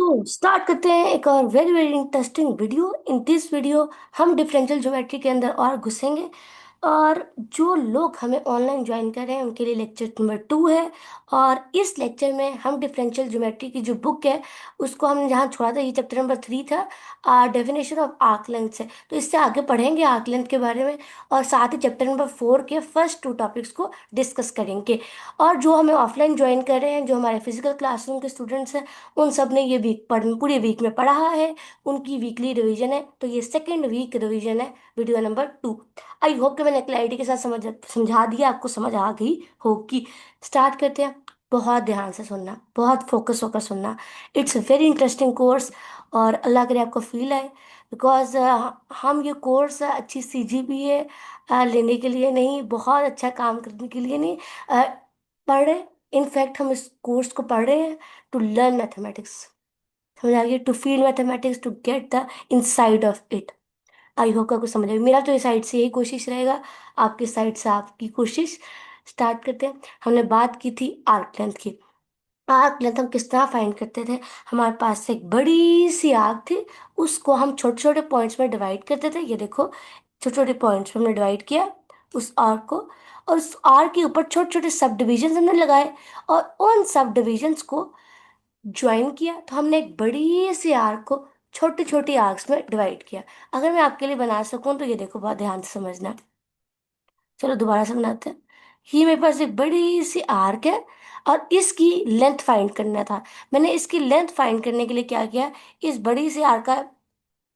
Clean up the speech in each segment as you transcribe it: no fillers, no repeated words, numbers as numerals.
तो स्टार्ट करते हैं एक और very very interesting video. In this video हम डिफरेंशियल ज्योमेट्री के अंदर और घुसेंगे। और जो लोग हमें ऑनलाइन ज्वाइन कर रहे हैं उनके लिए लेक्चर नंबर 2 है। और इस लेक्चर में हम डिफरेंशियल ज्योमेट्री की जो बुक है उसको हमने जहाँ छोड़ा था, ये चैप्टर नंबर 3 था, डेफिनेशन ऑफ आर्क लेंथ से। तो इससे आगे पढ़ेंगे आर्क लेंथ के बारे में, और साथ ही चैप्टर नंबर 4 के फर्स्ट 2 टॉपिक्स को डिस्कस करेंगे। और जो हमें ऑफलाइन ज्वाइन कर रहे हैं, जो हमारे फिजिकल क्लासरूम के स्टूडेंट्स हैं, उन सब ने ये वीक पढ़ पूरे वीक में पढ़ा है। उनकी वीकली रिवीजन है, तो ये सेकेंड वीक रिवीजन है, वीडियो नंबर 2। आई होप कि मैंने क्लैरिटी के साथ समझा दिया, आपको समझ आ गई होगी। स्टार्ट करते हैं। बहुत ध्यान से सुनना, बहुत फोकस होकर सुनना। It's a very interesting course, और अल्लाह करे आपको फील आए। बिकॉज हम ये कोर्स अच्छी CGPA लेने के लिए नहीं, बहुत अच्छा काम करने के लिए नहीं पढ़ रहे। इनफैक्ट हम इस कोर्स को पढ़ रहे हैं टू लर्न मैथमेटिक्स। समझ आ गया? To feel mathematics, to get the inside of it. I hope आपको समझ आएगी। मेरा तो इस साइड से यही कोशिश रहेगा, आपकी साइड से आपकी कोशिश। स्टार्ट करते हैं। हमने बात की थी आर्क लेंथ की। आर्क लेंथ हम किस तरह फाइंड करते थे? हमारे पास एक बड़ी सी आर्क थी, उसको हम छोटे छोटे पॉइंट्स में डिवाइड करते थे। ये देखो, छोटे छोटे पॉइंट्स में हमने डिवाइड किया उस आर्क को, और उस आर्क के ऊपर छोटे छोटे सब डिविजन हमने लगाए, और उन सब डिविजन्स को ज्वाइन किया। तो हमने एक बड़ी सी आर्क को छोटी छोटी आर्क्स में डिवाइड किया। अगर मैं आपके लिए बना सकूं तो ये देखो, बहुत ध्यान से समझना। चलो दोबारा से बनाते हैं। ये मेरे पास एक बड़ी सी आर्क है, और इसकी लेंथ फाइंड करना था। मैंने इसकी लेंथ फाइंड करने के लिए क्या किया, इस बड़ी सी आर्क का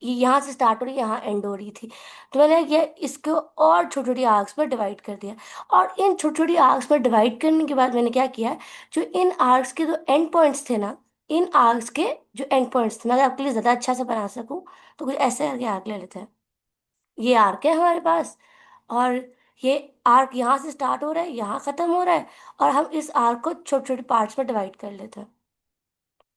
ये यहाँ से स्टार्ट हो रही, यहाँ एंड हो रही थी, तो मैंने किया इसको और छोटी छोटी आर्क्स में डिवाइड कर दिया। और इन छोटी छोटी आर्क्स में डिवाइड करने के बाद मैंने क्या किया, जो इन आर्क्स के जो एंड पॉइंट्स थे ना, इन आर्क्स के जो एंड पॉइंट्स थे, मैं अगर आपके लिए ज़्यादा अच्छा से बना सकूँ तो कुछ ऐसे करके आर्क ले लेते हैं। ये आर्क है हमारे पास, और ये आर्क यहाँ से स्टार्ट हो रहा है, यहाँ ख़त्म हो रहा है, और हम इस आर्क को छोटे छोटे पार्ट्स में डिवाइड कर लेते हैं।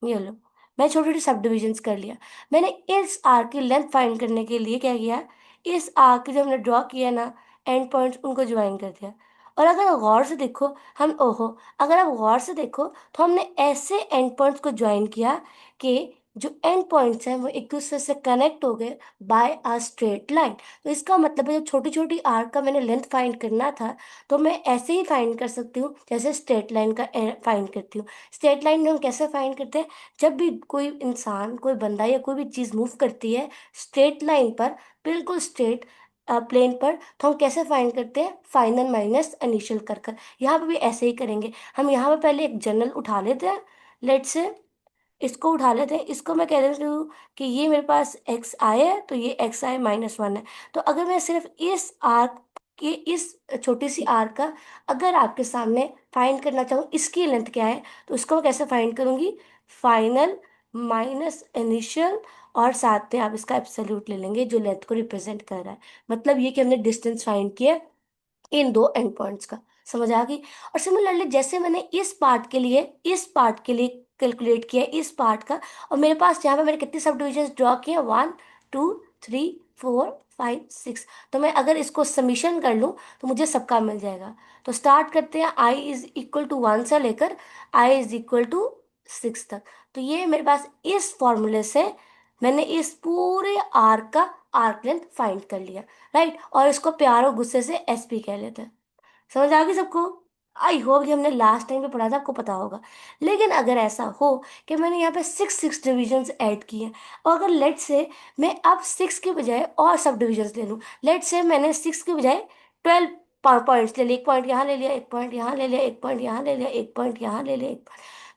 ये लो, मैं छोटी छोटी सब डिविजन्स कर लिया। मैंने इस आर्क की लेंथ फाइंड करने के लिए क्या किया, इस आर्क जो हमने ड्रॉ किया ना, एंड पॉइंट्स उनको ज्वाइन कर दिया। और अगर गौर से देखो, हम ओहो, अगर आप गौर से देखो तो हमने ऐसे एंड पॉइंट्स को ज्वाइन किया कि जो एंड पॉइंट्स हैं वो एक दूसरे से कनेक्ट हो गए बाय अ स्ट्रेट लाइन। तो इसका मतलब है, जो छोटी छोटी आर्क का मैंने लेंथ फाइंड करना था, तो मैं ऐसे ही फाइंड कर सकती हूँ जैसे स्ट्रेट लाइन का फाइंड करती हूँ। स्ट्रेट लाइन में हम कैसे फाइंड करते हैं? जब भी कोई इंसान, कोई बंदा या कोई भी चीज़ मूव करती है स्ट्रेट लाइन पर, बिल्कुल स्ट्रेट प्लेन पर, तो हम कैसे फाइंड करते हैं? फाइनल माइनस इनिशियल कर कर। यहाँ पे भी ऐसे ही करेंगे। हम यहाँ पे पहले एक जनरल उठा लेते हैं। लेट से इसको उठा लेते हैं, इसको मैं कह देती हूँ कि ये मेरे पास एक्स आई है, तो ये एक्स आई -1 है। तो अगर मैं सिर्फ इस आर्क के, इस छोटी सी आर्क का अगर आपके सामने फाइंड करना चाहूँ इसकी लेंथ क्या है, तो इसको मैं कैसे फाइंड करूँगी? फाइनल माइनस इनिशियल, और साथ में आप इसका एब्सोल्यूट ले लेंगे जो लेंथ को रिप्रेजेंट कर रहा है। मतलब ये कि हमने डिस्टेंस फाइंड किया इन दो एंड पॉइंट्स का। समझ आ गई? और सिमिलरली जैसे मैंने इस पार्ट के लिए कैलकुलेट किया इस पार्ट का, और मेरे पास यहाँ पे मैंने कितने सब डिविजन ड्रॉ किए? 1 2 3 4 5 6। तो मैं अगर इसको समीशन कर लूँ तो मुझे सबका मिल जाएगा। तो स्टार्ट करते हैं, i = 1 से लेकर i = 6 तक। तो ये मेरे पास इस फॉर्मूले से मैंने इस पूरे आर्क का आर्क लेंथ फाइंड कर लिया। राइट, और इसको प्यार और गुस्से से SP कह लेते हैं। समझ आ गई सबको? आई होप कि हमने लास्ट टाइम पे पढ़ा था, आपको पता होगा। लेकिन अगर ऐसा हो कि मैंने यहाँ पे 6 डिविजन्स ऐड किए हैं, और अगर लेट से मैं अब 6 के बजाय और सब डिविजन्स ले लूँ, लेट से मैंने 6 के बजाय 12 पॉइंट्स ले लिए, एक पॉइंट यहाँ ले लिया, एक पॉइंट यहाँ ले लिया, एक पॉइंट यहाँ ले लिया, एक पॉइंट यहाँ ले लिया, एक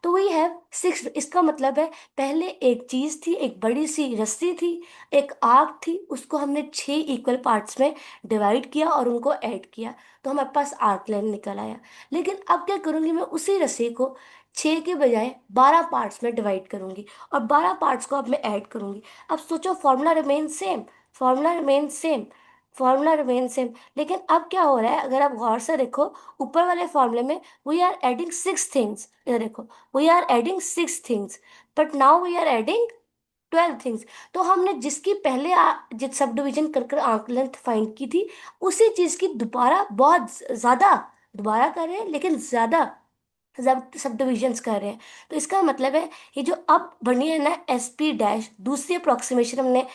तो वही है 6। इसका मतलब है पहले एक चीज थी, एक बड़ी सी रस्सी थी, एक आग थी, उसको हमने 6 इक्वल पार्ट्स में डिवाइड किया और उनको ऐड किया, तो हमारे पास आर्क लेंथ निकल आया। लेकिन अब क्या करूंगी, मैं उसी रस्सी को 6 के बजाय 12 पार्ट्स में डिवाइड करूंगी, और 12 पार्ट्स को अब मैं ऐड करूंगी। अब सोचो, formula remain same, formula remain same, formula remain same. लेकिन अब क्या हो रहा है, अगर आप गौर से देखो, ऊपर वाले फॉर्मूले में वी आर एडिंग 6 थिंग्स। इधर देखो, we are adding 6 things, but now we are adding 12 things. तो हमने जिसकी पहले जिस सब डिवीजन कर कर आंक लेंथ फाइंड की थी, उसी चीज की दोबारा बहुत ज्यादा, दोबारा कर रहे हैं लेकिन ज्यादा सब सब डिविजन्स कर रहे हैं। तो इसका मतलब है ये जो अब बनी है ना SP डैश, दूसरी अप्रोक्सीमेशन हमने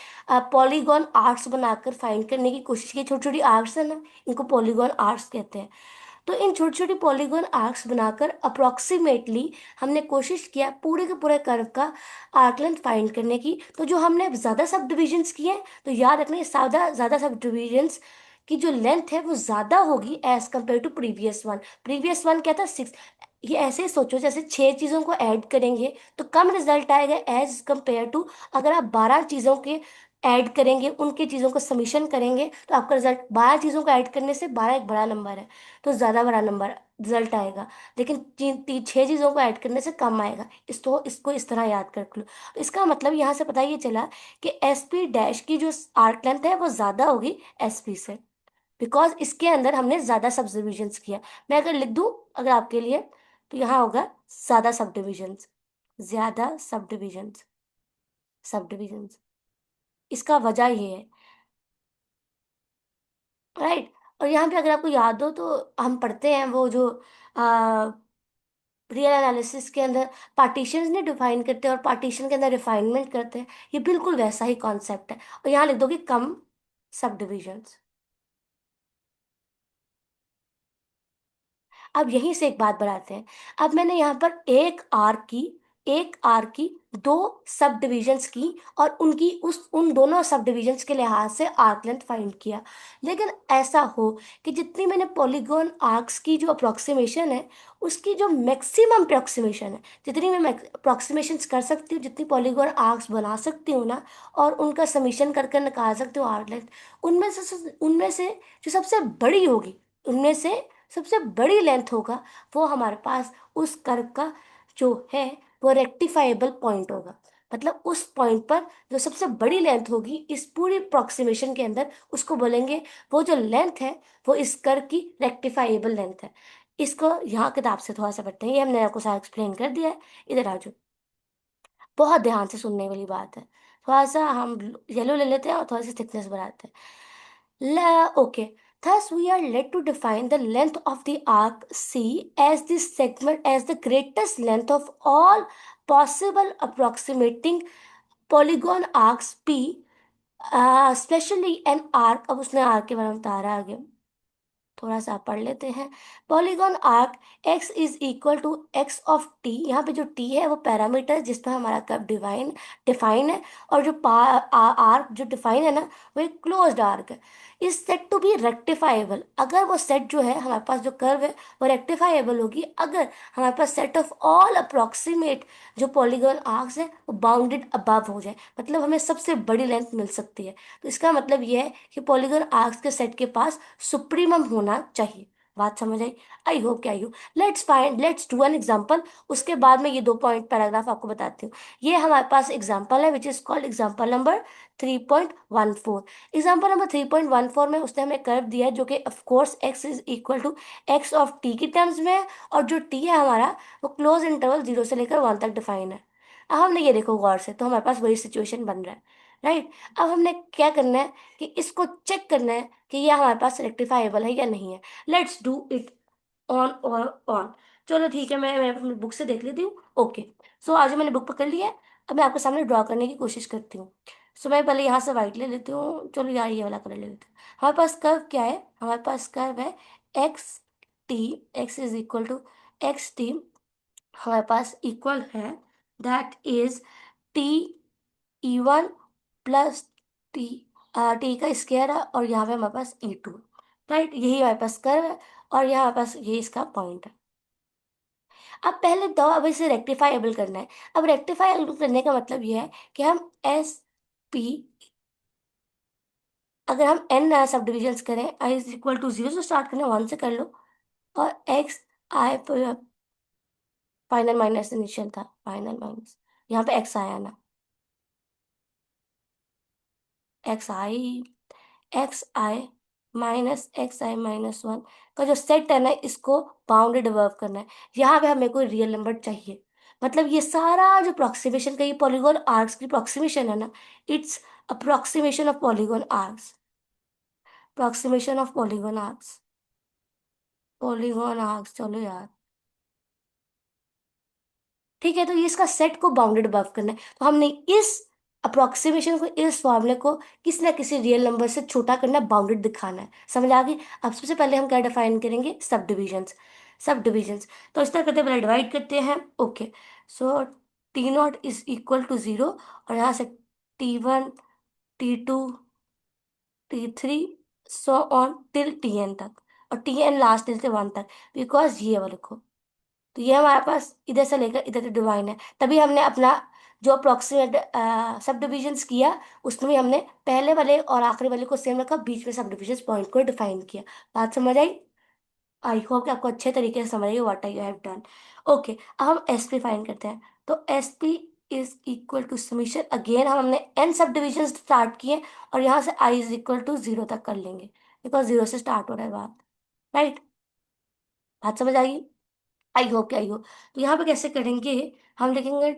पॉलीगॉन आर्क्स बनाकर फाइंड करने की कोशिश की। छोटी छोटी आर्क्स है ना, इनको पॉलीगॉन आर्क्स कहते हैं। तो इन छोटी छोटी पॉलीगॉन आर्क्स बनाकर अप्रोक्सीमेटली हमने कोशिश किया पूरे के पूरे कर्व का आर्क लेंथ फाइंड करने की। तो जो हमने अब ज़्यादा सब डिविजन्स किए हैं, तो याद रखना ये ज़्यादा ज़्यादा सब डिविजन्स की जो लेंथ है वो ज़्यादा होगी as compared to previous one. Previous one क्या था, 6। ये ऐसे ही सोचो जैसे 6 चीज़ों को ऐड करेंगे तो कम रिजल्ट आएगा एज कम्पेयर टू अगर आप 12 चीज़ों के ऐड करेंगे, उनके चीज़ों को समीशन करेंगे, तो आपका रिजल्ट 12 चीज़ों को ऐड करने से 12 एक बड़ा नंबर है, तो ज़्यादा बड़ा नंबर रिजल्ट आएगा। लेकिन 6 चीज़ों को ऐड करने से कम आएगा। इसको इस तरह याद कर लो। तो इसका मतलब यहाँ से पता ये चला कि SP डैश की जो आर्क लेंथ है वो ज़्यादा होगी SP से, बिकॉज इसके अंदर हमने ज़्यादा सब डिविजन्स किया। मैं अगर लिख दूँ अगर आपके लिए, तो यहाँ होगा ज़्यादा सब डिविजन्स, ज़्यादा सब डिविजन्स। इसका वजह ये है, राइट। और यहाँ पे अगर आपको याद हो तो हम पढ़ते हैं वो जो रियल एनालिसिस के अंदर पार्टीशंस ने डिफाइन करते हैं और पार्टीशन के अंदर रिफाइनमेंट करते हैं, ये बिल्कुल वैसा ही कॉन्सेप्ट है। और यहाँ लिख दो कि कम सब डिविजन्स। अब यहीं से एक बात बढ़ाते हैं। अब मैंने यहाँ पर एक आर की दो सब डिविजन्स की और उनकी उन दोनों सब डिविजन्स के लिहाज से आर्क लेंथ फाइंड किया। लेकिन ऐसा हो कि जितनी मैंने पॉलीगॉन आर्क्स की जो अप्रोक्सीमेशन है, उसकी जो मैक्सिमम अप्रोक्सीमेशन है, जितनी मैं अप्रोक्सीमेशंस कर सकती हूँ, जितनी पॉलीगॉन आर्क्स बना सकती हूँ ना, और उनका समीशन कर कर निकाल सकती हूँ आर्क लेंथ, उनमें से जो सबसे बड़ी होगी, उनमें से सबसे बड़ी लेंथ होगा, वो हमारे पास उस कर्व का जो है वो रेक्टिफाइबल पॉइंट होगा। मतलब उस पॉइंट पर जो सबसे बड़ी लेंथ होगी इस पूरी अप्रोक्सीमेशन के अंदर, उसको बोलेंगे, वो जो लेंथ है वो इस कर्व की रेक्टिफाइबल लेंथ है। इसको यहाँ किताब से थोड़ा सा पढ़ते हैं, ये हमने आपको सारा एक्सप्लेन कर दिया है। इधर आ जाओ, बहुत ध्यान से सुनने वाली बात है। थोड़ा सा हम येलो ले लेते हैं और थोड़ा सा थिकनेस बढ़ाते हैं। Okay. Thus, we are led to define the length of the arc C as the segment as the greatest length of all possible approximating polygon arcs P, especially an arc। अब उसने arc के बारे में बता रहा है आगे, थोड़ा सा पढ़ लेते हैं। Polygon arc x is equal to x of t। यहाँ पे जो t है वो पैरामीटर जिसमें हमारा कर्व डिफाइन है, और जो आर्क जो डिफाइन है ना, वो एक क्लोज्ड आर्क है। Is set to be rectifiable. अगर वो सेट जो है हमारे पास जो कर्व है वो रेक्टिफाइबल होगी अगर हमारे पास सेट ऑफ ऑल अप्रोक्सीमेट जो पॉलीगॉन आर्क्स है वो बाउंडेड अबव हो जाए, मतलब हमें सबसे बड़ी लेंथ मिल सकती है। तो इसका मतलब ये है कि पॉलीगॉन आर्क्स के सेट के पास सुप्रीमम होना चाहिए। बात समझ आई? आई होप कि आई हो। Let's do an example. उसके बाद में ये 2 पॉइंट पैराग्राफ आपको बताती हूँ। ये हमारे पास एग्जांपल है which is called example number 3.14। Example number 3.14 में उसने हमें कर्व दिया है जो कि of course x is equal to x of t की टर्म्स में है, और जो t है हमारा वो क्लोज इंटरवल 0 से लेकर 1 तक डिफाइन है। अब हमने ये देखो गौर से, तो हमारे पास वही सिचुएशन बन रहा है, राइट। अब हमने क्या करना है कि इसको चेक करना है कि ये हमारे पास रेक्टिफाइबल है या नहीं है। लेट्स डू इट ऑन और ऑन। चलो ठीक है, मैं अपनी बुक से देख लेती हूँ। ओके। सो आज मैंने बुक पकड़ ली है। अब मैं आपके सामने ड्रॉ करने की कोशिश करती हूँ। सो मैं पहले यहाँ से वाइट ले लेती हूँ। चलो यार ये वाला कलर ले लेती हूँ। हमारे पास कर्व क्या है? हमारे पास कर्व है x t. X is equal to XT। हमारे पास इक्वल है, that is T E1 plus t, t का स्क्वायर है, और यहाँ पे हमारे पास E2, राइट। यही हमारे पास कर्व है और यहाँ हमारे पास ये इसका पॉइंट है। अब पहले तो अब इसे रेक्टिफाइबल करना है। अब रेक्टिफाइबल करने का मतलब ये है कि हम SP, अगर हम n सब डिविजन्स करें, i इज इक्वल टू 0 से स्टार्ट करें, 1 से कर लो, और XI फाइनल माइनस इनिशियल था, फाइनल माइनस यहाँ पे x आया ना, XI XI-1 का जो सेट है ना, इसको बाउंडेड अबव करना है। यहाँ पे हमें कोई रियल नंबर चाहिए। मतलब ये सारा जो अप्रोक्सीमेशन का ये पॉलीगॉन आर्क्स की अप्रोक्सीमेशन है ना, it's approximation of polygon arcs, approximation of polygon arcs, polygon arcs. चलो यार, ठीक है, तो ये इसका सेट को बाउंडेड अबव करना है, तो हमने इस अप्रोक्सीमेशन को, इस फॉर्मूले को किसी ना किसी रियल नंबर से छोटा करना, बाउंडेड दिखाना है। समझ आ गई? अब सबसे पहले हम क्या डिफाइन करेंगे? सब डिविजन्स। सब डिविजन्स, तो इस तरह करते हैं, पहले डिवाइड करते हैं। ओके, सो T0 = 0, और यहाँ से T1, T2, T3, so on till Tn तक, और Tn लास्ट टिल से 1 तक, बिकॉज ये वाला लिखो। तो ये हमारे पास इधर से लेकर इधर तक डिवाइन है, तभी हमने अपना जो अप्रोक्सीमेट सब डिविजन्स किया, उसमें भी हमने पहले वाले और आखिरी वाले को सेम रखा, बीच में सब डिविजन्स पॉइंट को डिफाइन किया। बात समझ आई? आई होप कि आपको अच्छे तरीके से समझ आई what I have done. Okay, अब हम एस पी फाइन करते हैं। तो S P is equal to summation, again हमने एन सब डिविजन स्टार्ट किए, और यहाँ से आई इज इक्वल टू 0 तक कर लेंगे, बिकॉज 0 से स्टार्ट हो रहा है बात। राइट? बात समझ आई? आई होप कि आई हो। तो यहाँ पे कैसे करेंगे? हम लिखेंगे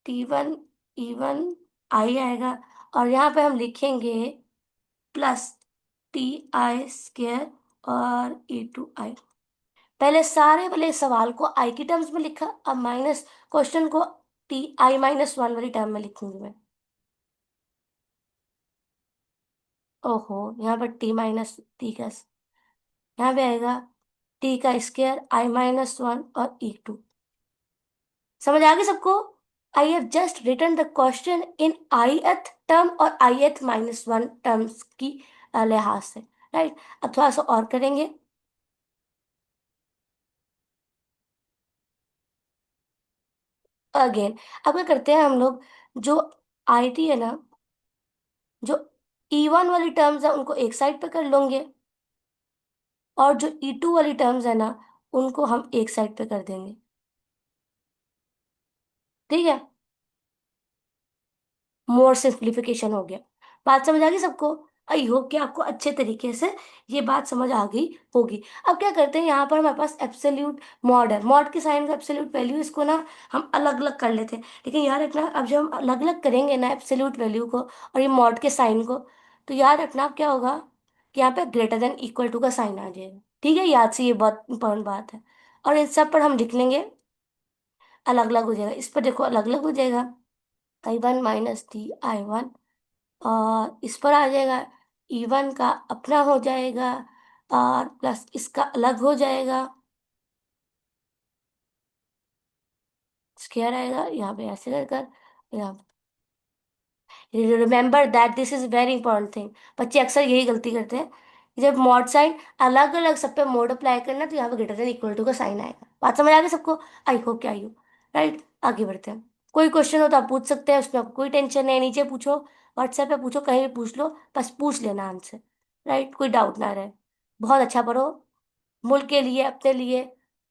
T1 E1 आई आएगा, और यहाँ पे हम लिखेंगे प्लस Ti² और E2 आई। पहले सारे वाले सवाल को आई की टर्म्स में लिखा, अब माइनस क्वेश्चन को Ti-1 वाली टर्म में लिखूंगी मैं। ओहो, यहाँ पर T-T का, यहाँ पे आएगा T² I-1 और E2। समझ आ गई सबको? I have just written the question in ith term और ith-1 टर्म्स की लिहाज से। राइट? अब थोड़ा सा और करेंगे। अगेन, अब क्या करते हैं हम लोग, जो आई टी है ना, जो E1 वाली टर्म्स है उनको एक साइड पे कर लेंगे, और जो E2 वाली टर्म्स है ना, उनको हम एक साइड पे कर देंगे। ठीक है, मोर सिंप्लीफिकेशन हो गया। बात समझ आ गई सबको? आई होप कि आपको अच्छे तरीके से ये बात समझ आ गई होगी। अब क्या करते हैं, यहाँ पर हमारे पास एब्सोल्यूट मॉड है, मॉड के साइन का एब्सोल्यूट वैल्यू, इसको ना हम अलग अलग कर लेते हैं। लेकिन याद रखना, अब जब हम अलग अलग करेंगे ना एब्सोल्यूट वैल्यू को और ये मॉड के साइन को, तो याद रखना अब क्या होगा कि यहाँ पे ग्रेटर देन इक्वल टू का साइन आ जाएगा। ठीक है, याद से, ये बहुत इंपॉर्टेंट बात है। और इन सब पर हम लिख लेंगे, अलग अलग हो जाएगा। इस पर देखो अलग अलग हो जाएगा, I1 - Ti1, और इस पर आ जाएगा E1 का अपना हो जाएगा, और प्लस इसका अलग हो जाएगा, स्क्वायर आएगा यहाँ पे ऐसे कर कर यहाँ। Remember that this is very important thing. बच्चे अक्सर यही गलती करते हैं, जब मॉड साइन अलग अलग सब पे मोड अप्लाई करना, तो यहाँ पे ग्रेटर देन इक्वल टू का साइन आएगा। बात समझ आ गई सबको? आई होप क्या आई हो। राइट, आगे बढ़ते हैं। कोई क्वेश्चन हो तो आप पूछ सकते हैं, उसमें आपको कोई टेंशन नहीं, नीचे पूछो, व्हाट्सएप पे पूछो, कहीं भी पूछ लो, बस पूछ लेना आंसर। राइट, कोई डाउट ना रहे। बहुत अच्छा पढ़ो, मुल्क के लिए, अपने लिए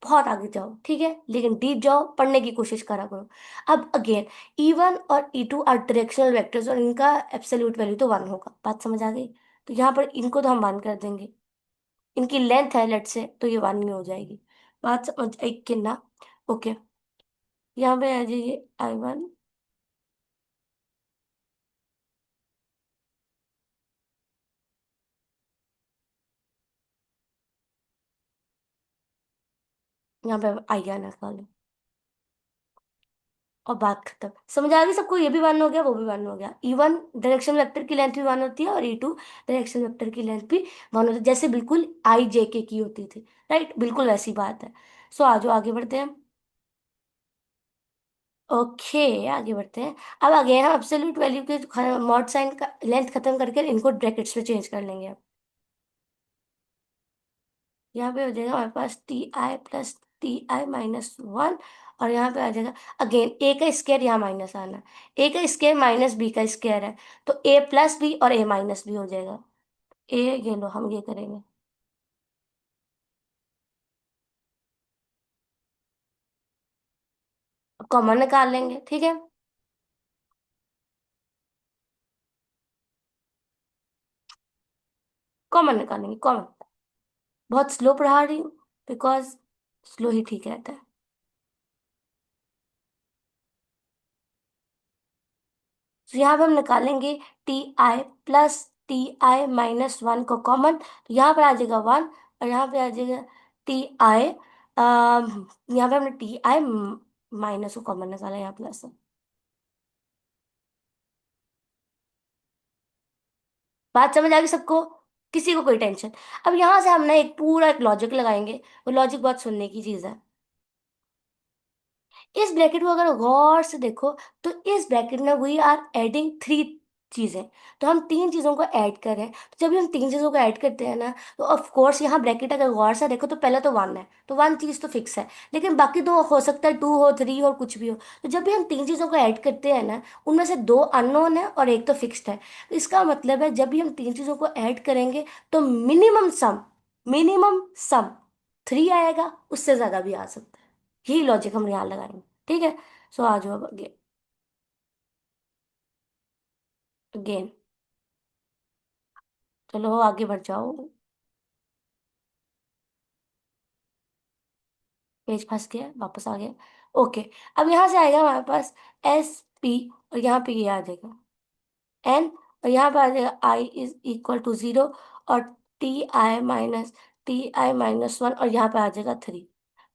बहुत आगे जाओ। ठीक है, लेकिन डीप जाओ, पढ़ने की कोशिश करा करो। अब अगेन, E1 और E2 आर डायरेक्शनल वेक्टर्स, और इनका एब्सोल्यूट वैल्यू तो 1 होगा। बात समझ आ गई? तो यहाँ पर इनको तो हम 1 कर देंगे, इनकी लेंथ है लेट से, तो ये 1 में हो जाएगी। बात समझ आई कि ना? ओके, यहाँ पे आ जाइए I1, यहाँ पे आई आना निकालो, और बात खत्म। समझ आ गई सबको? ये भी 1 हो गया, वो भी 1 हो गया। E1 डायरेक्शन वेक्टर की लेंथ भी 1 होती है, और E2 डायरेक्शन वेक्टर की लेंथ भी 1 होती है, जैसे बिल्कुल I J K की होती थी। राइट, बिल्कुल वैसी बात है। सो आज आगे बढ़ते हैं। ओके, आगे बढ़ते हैं। अब आगे हम एब्सोल्यूट वैल्यू के मॉड साइन का लेंथ खत्म करके इनको ब्रैकेट्स में चेंज कर लेंगे अब। यहाँ पे हो जाएगा हमारे पास Ti + Ti-1, और यहाँ पे आ जाएगा अगेन ए का स्क्वायर, यहाँ माइनस आना है, ए का स्क्वायर माइनस बी का स्क्वायर है, तो A + B और A- B हो जाएगा। ए, ये लो, हम ये करेंगे, कॉमन निकाल लेंगे। ठीक है, कॉमन निकालेंगे, कॉमन। बहुत स्लो पढ़ा रही हूँ, बिकॉज स्लो ही ठीक रहता है। तो यहाँ पे हम निकालेंगे Ti + Ti-1 को कॉमन, तो यहाँ पर आ जाएगा 1, और यहाँ पे आ जाएगा Ti, यहाँ पे हमने Ti माइनस को कॉमन निकाला, यहाँ प्लस है। बात समझ आ गई सबको? किसी को कोई टेंशन? अब यहाँ से हम ना एक पूरा एक लॉजिक लगाएंगे। वो लॉजिक बहुत सुनने की चीज है। इस ब्रैकेट को अगर गौर से देखो, तो इस ब्रैकेट में वी आर एडिंग थ्री चीजें। तो हम तीन चीजों को ऐड कर रहे हैं। तो जब भी हम तीन चीजों को ऐड करते हैं ना, तो ऑफ कोर्स यहाँ ब्रैकेट अगर गौर से देखो तो पहले तो वन है, तो वन चीज तो फिक्स है। लेकिन बाकी दो हो सकता है, टू हो, थ्री हो, कुछ भी हो। तो जब भी हम तीन चीजों को ऐड करते हैं ना, उनमें से दो अननोन है और एक तो फिक्स्ड है। तो इसका मतलब है जब भी हम तीन चीजों को ऐड करेंगे तो मिनिमम सम थ्री आएगा, उससे ज्यादा भी आ सकता है। यही लॉजिक हम यहाँ लगाएंगे। ठीक है। सो आ जाओ अब अगेन। चलो आगे बढ़ जाओ। पेज फंस गया, वापस आ गया। ओके। अब यहाँ से आएगा हमारे पास SP, और यहाँ पे ये आ जाएगा N, और यहाँ पे आ जाएगा I = 0, और Ti - 1, और यहाँ पे आ जाएगा 3।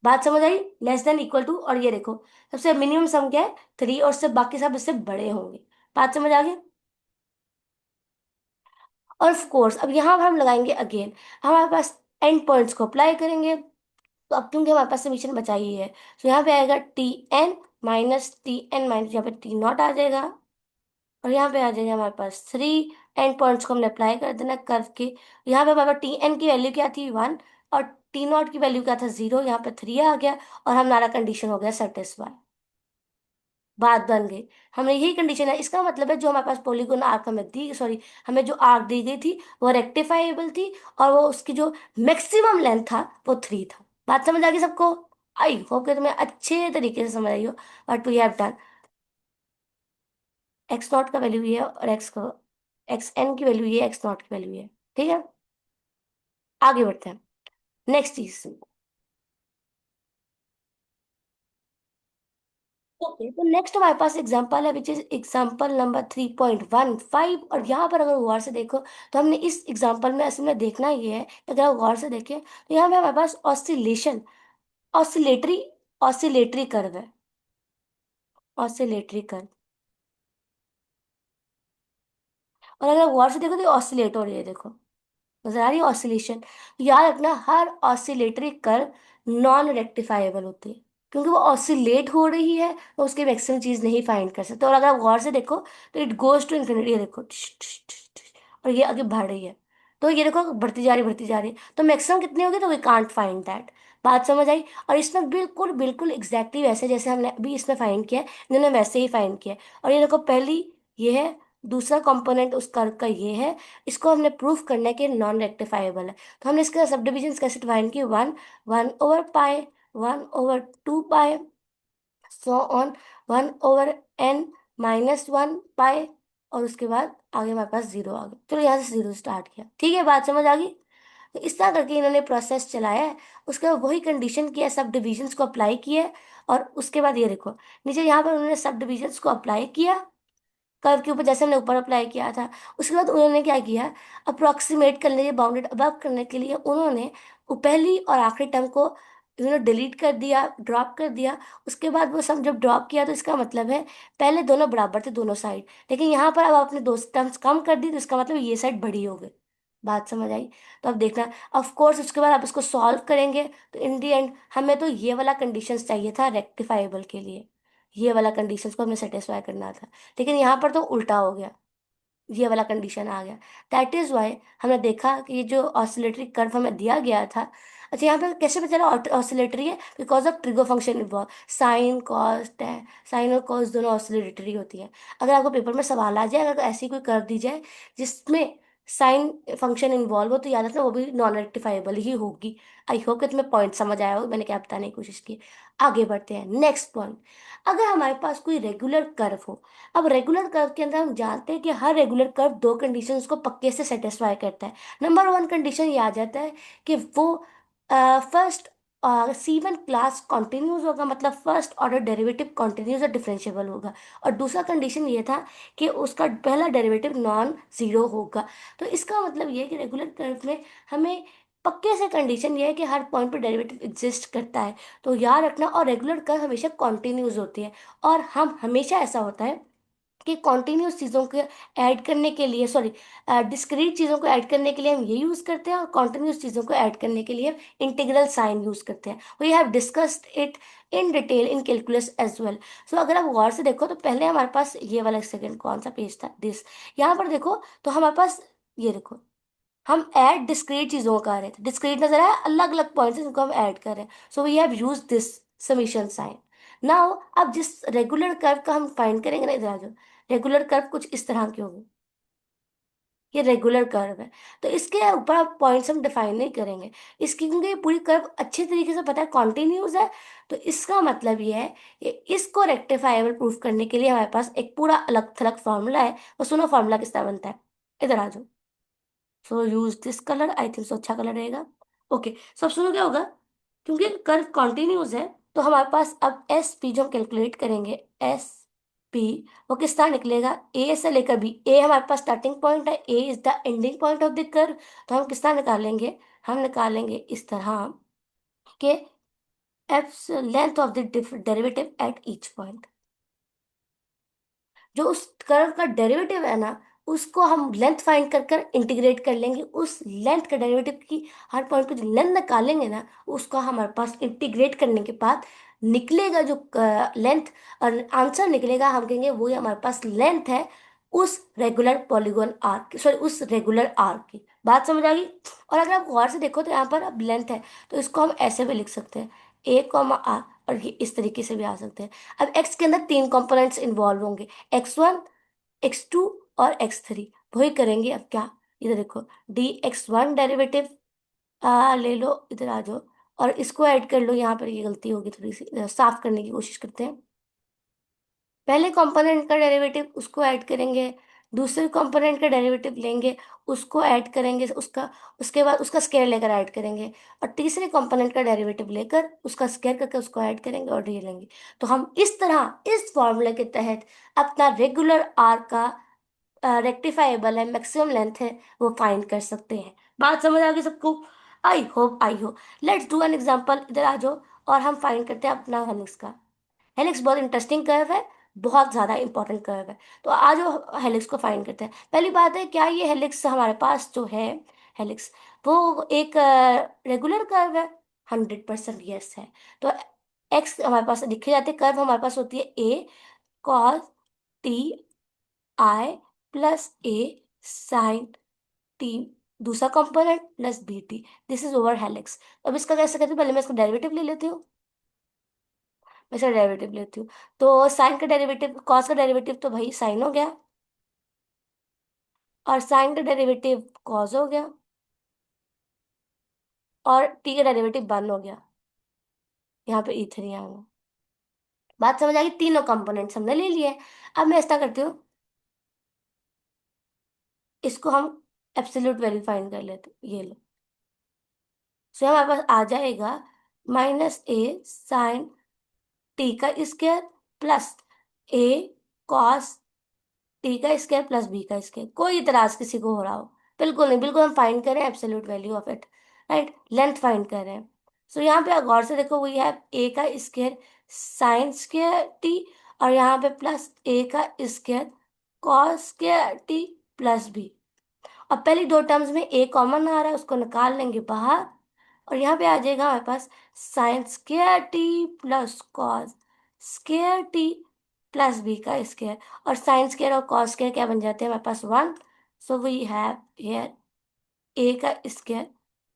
बात समझ आई? << और ये देखो, सबसे मिनिमम सम क्या है? 3, और सब बाकी सब इससे बड़े होंगे। बात समझ आ गई? और ऑफ कोर्स अब यहाँ पर हम लगाएंगे अगेन, हमारे पास एंड पॉइंट्स को अप्लाई करेंगे। तो अब क्योंकि हमारे पास समीकरण बचा ही है, तो यहाँ पे आएगा Tn - Tn, यहाँ पे T0 आ जाएगा, और यहाँ पे आ जाएगा हमारे पास 3। एंड पॉइंट्स को हमने अप्लाई कर देना कर्व के। यहाँ पे हमारे पास Tn की वैल्यू क्या थी? 1, और T0 की वैल्यू क्या था? 0। यहाँ पे 3 आ गया, और हमारा कंडीशन हो गया सेटिस्फाई। बात बन गई। हमने यही कंडीशन है, इसका मतलब है जो हमारे पास पॉलीगोन आर्क हमें दी, सॉरी, हमें जो आर्क दी गई थी वो रेक्टिफाइबल थी, और वो उसकी जो मैक्सिमम लेंथ था वो 3 था। बात समझ आ गई सबको? आई होप कि तुम्हें अच्छे तरीके से समझ आई हो what we have done. x0 का वैल्यू ये है, और xn की वैल्यू ये है, x0 की वैल्यू ये है। ठीक है। आगे बढ़ते हैं। नेक्स्ट चीज। ओके, तो नेक्स्ट हमारे पास एग्जांपल है, विच इज एग्जांपल नंबर 3.15। और यहाँ पर अगर गौर से देखो, तो हमने इस एग्जांपल में असल में देखना ये है कि अगर आप गौर से देखें तो यहाँ पे हमारे पास ऑसिलेशन, ऑसिलेटरी ऑसिलेटरी कर्व है। ऑसिलेटरी कर्व, और अगर आप गौर से देखो तो ऑसिलेट हो रही है, देखो नजर आ रही है ऑसिलेशन। तो याद रखना, हर ऑसिलेटरी कर्व नॉन रेक्टिफाइबल होती है, क्योंकि वो ऑसिलेट हो रही है, तो उसकी मैक्सिमम चीज नहीं फाइंड कर सकते। और अगर आप गौर से देखो तो इट गोज टू इन्फिनिटी, देखो टिश, टिश, टिश, टिश, और ये आगे बढ़ रही है। तो ये देखो बढ़ती जा रही, बढ़ती जा रही है, तो मैक्सिमम कितनी होगी? तो वी कांट फाइंड दैट। बात समझ आई? और इसमें बिल्कुल बिल्कुल एग्जैक्टली वैसे जैसे हमने अभी इसमें फाइंड किया है, इन्होंने वैसे ही फाइंड किया है। और ये देखो पहली ये है, दूसरा कंपोनेंट उस कर्व का ये है। इसको हमने प्रूफ करना है कि नॉन रेक्टिफाइबल है। तो हमने इसका सब डिविजन कैसे डिफाइन किए? 1, 1/पाई, 1/2 पाई, सो ऑन, 1/n - 1 पाई, और उसके बाद आगे हमारे पास जीरो आ गया। चलो यहाँ से जीरो स्टार्ट किया। ठीक है, बात समझ आ गई? तो इस तरह करके इन्होंने प्रोसेस चलाया है। उसके बाद वही कंडीशन किया, सब डिविजन्स को अप्लाई किया है, और उसके बाद ये देखो नीचे यहाँ पर उन्होंने सब डिविजन्स को अप्लाई किया कर्व के ऊपर, जैसे हमने ऊपर अप्लाई किया था। उसके बाद उन्होंने क्या किया? अप्रोक्सीमेट करने के लिए, बाउंडेड अबव करने के लिए, उन्होंने वो पहली और आखिरी टर्म को उन्होंने डिलीट कर दिया, ड्रॉप कर दिया। उसके बाद वो सम जब ड्रॉप किया, तो इसका मतलब है पहले दोनों बराबर थे दोनों साइड, लेकिन यहाँ पर अब आपने दो टर्म्स कम कर दी, तो इसका मतलब ये साइड बड़ी हो गई। बात समझ आई? तो अब देखना, ऑफ कोर्स उसके बाद आप इसको सॉल्व करेंगे, तो इन दी एंड हमें तो ये वाला कंडीशन चाहिए था रेक्टिफाइबल के लिए। ये वाला कंडीशन को हमें सेटिस्फाई करना था, लेकिन यहाँ पर तो उल्टा हो गया, ये वाला कंडीशन आ गया। दैट इज वाई हमने देखा कि ये जो ऑसिलेटरी कर्व हमें दिया गया था। अच्छा, यहाँ पे कैसे पता चला ऑसिलेटरी है? Because of trigo function involve, sine cos tan, sine और कॉस दोनों ऑसिलेटरी होती है। अगर आपको पेपर में सवाल आ जाए, अगर ऐसी कोई कर्व दी जाए जिसमें साइन फंक्शन इन्वॉल्व हो, तो याद रखना वो भी नॉन रेक्टिफाइबल ही होगी। आई होप कि तुम्हें पॉइंट समझ आया हो, मैंने क्या बताने की कोशिश की। आगे बढ़ते हैं नेक्स्ट पॉइंट। अगर हमारे पास कोई रेगुलर कर्व हो, अब रेगुलर कर्व के अंदर हम जानते हैं कि हर रेगुलर कर्व दो कंडीशंस को पक्के से सेटिस्फाई करता है। नंबर वन कंडीशन ये आ जाता है कि वो फर्स्ट C1 क्लास कॉन्टिन्यूस होगा, मतलब फर्स्ट ऑर्डर डेरिवेटिव कॉन्टिन्यूस और डिफरेंशिएबल होगा। और दूसरा कंडीशन ये था कि उसका पहला डेरिवेटिव नॉन जीरो होगा। तो इसका मतलब ये है कि रेगुलर कर्व में हमें पक्के से कंडीशन ये है कि हर पॉइंट पे डेरिवेटिव एग्जिस्ट करता है, तो याद रखना। और रेगुलर कर्व हमेशा कॉन्टिन्यूज होती है, और हम हमेशा ऐसा होता है कि कॉन्टिन्यूस चीज़ों को ऐड करने के लिए, सॉरी, डिस्क्रीट चीज़ों को ऐड करने के लिए हम ये यूज़ करते हैं, और कॉन्टिन्यूस चीज़ों को ऐड करने के लिए हम इंटीग्रल साइन यूज़ करते हैं। We have discussed it in detail in calculus as well. So अगर आप गौर से देखो तो पहले हमारे पास ये वाला, सेकंड कौन सा पेज था, दिस, यहाँ पर देखो तो हमारे पास, ये देखो, हम ऐड डिस्क्रीट चीज़ों को कर रहे थे, डिस्क्रीट नजर आया, अलग अलग पॉइंट्स जिनको हम ऐड कर रहे हैं। So we have use this summation sign. Now अब जिस रेगुलर कर्व का हम फाइंड करेंगे ना, इधर आ जाओ, रेगुलर कर्व कुछ इस तरह की होगी, ये रेगुलर कर्व है। तो इसके ऊपर आप पॉइंट्स हम डिफाइन नहीं करेंगे, इसकी, क्योंकि ये पूरी कर्व अच्छे तरीके से पता है कॉन्टिन्यूज है। तो इसका मतलब ये है कि इसको रेक्टिफाइबल प्रूफ करने के लिए हमारे पास एक पूरा अलग थलग फॉर्मूला है। और सुनो फॉर्मूला किस तरह बनता है, इधर आ जाओ। So use this colour, I think so अच्छा कलर रहेगा। ओके, सब सुनो क्या होगा, क्योंकि कर्व कॉन्टिन्यूज है, तो हमारे पास अब एस पी जो हम कैलकुलेट करेंगे, एस पी, वो किस तरह निकलेगा, ए से लेकर बी। ए हमारे पास स्टार्टिंग पॉइंट है, a is the ending point of the curve. तो हम किस तरह निकालेंगे, हम निकालेंगे इस तरह के F length of the derivative at each point. जो उस कर्व का डेरिवेटिव है ना, उसको हम लेंथ फाइंड कर कर इंटीग्रेट कर लेंगे, उस लेंथ का डेरिवेटिव की हर पॉइंट पे जो लेंथ निकालेंगे ना, उसको हमारे पास इंटीग्रेट करने के बाद निकलेगा जो लेंथ, और आंसर निकलेगा, हम कहेंगे वो हमारे पास लेंथ है उस रेगुलर पॉलीगॉन आर्क की, सॉरी उस रेगुलर आर्क की। बात समझ आ गई। और अगर आप गौर से देखो तो यहाँ पर अब लेंथ है, तो इसको हम ऐसे भी लिख सकते हैं, ए कॉमा आर, और ये इस तरीके से भी आ सकते हैं। अब एक्स के अंदर तीन कंपोनेंट्स इन्वॉल्व होंगे, x1, x2 और x3। वही करेंगे अब क्या, इधर देखो, dx1 डेरिवेटिव ले लो, इधर आ जाओ, और इसको ऐड कर लो। यहाँ पर ये गलती होगी थोड़ी सी, साफ करने की कोशिश करते हैं। पहले कंपोनेंट का डेरिवेटिव उसको ऐड करेंगे, दूसरे कंपोनेंट का डेरिवेटिव लेंगे, उसको ऐड करेंगे, उसका, उसके बाद उसका स्क्वायर लेकर ऐड करेंगे, और तीसरे कंपोनेंट का डेरिवेटिव लेकर उसका स्क्वायर करके उसको ऐड करेंगे और ये लेंगे। तो हम इस तरह इस फॉर्मूले के तहत अपना रेगुलर आर का रेक्टिफाइबल है, मैक्सिमम लेंथ है, वो फाइंड कर सकते हैं। बात समझ आ गई सबको, I hope, I hope. Let's do an example, इधर आ जाओ, और हम फाइंड करते हैं अपना हेलिक्स का। हेलिक्स बहुत इंटरेस्टिंग कर्व है, बहुत ज्यादा इंपॉर्टेंट कर्व है। तो आज वो हेलिक्स को फाइंड करते हैं। पहली बात है, क्या ये हेलिक्स हमारे पास जो है, हेलिक्स, वो एक रेगुलर कर्व है? 100% यस है। तो एक्स हमारे पास लिखे जाते हैं, कर्व हमारे पास होती है a cos t i plus a sine t, दूसरा component plus b t, this is over helix. अब इसका कैसे करते हैं, पहले मैं इसको डेरिवेटिव ले लेती हूँ, मैं इसका डेरिवेटिव लेती हूँ। तो साइन का डेरिवेटिव, कॉस का डेरिवेटिव तो भाई साइन हो गया, और साइन का डेरिवेटिव कॉस हो गया, और टी का डेरिवेटिव वन हो गया, यहाँ पे ई3 आएगा। बात समझ आ गई, तीनों कंपोनेंट्स हमने ले लिए। अब मैं ऐसा करती हूँ, इसको हम एब्सोल्यूट वैल्यू फाइंड कर लेते हैं, ये लो। सो हमारे पास आ जाएगा -a sin टी का स्क्वायर प्लस ए कॉस टी का स्क्वायर प्लस बी का स्क्वायर। कोई इतराज किसी को हो रहा हो? बिल्कुल नहीं, बिल्कुल हम फाइंड करें absolute value of it, right, length find कर रहे हैं। सो यहाँ पे आप गौर से देखो, वही है ए का स्क्वायर साइन स्क्वायर टी, और यहाँ पे प्लस ए का square cos square t plus b. अब पहली दो टर्म्स में ए कॉमन आ रहा है, उसको निकाल लेंगे बाहर, और यहाँ पे आ जाएगा हमारे पास sine square t plus cos square t plus b का स्क्वायर। और साइन स्क्वायर और कॉस स्क्वायर क्या बन जाते हैं हमारे पास, 1। So we have here a का स्क्वायर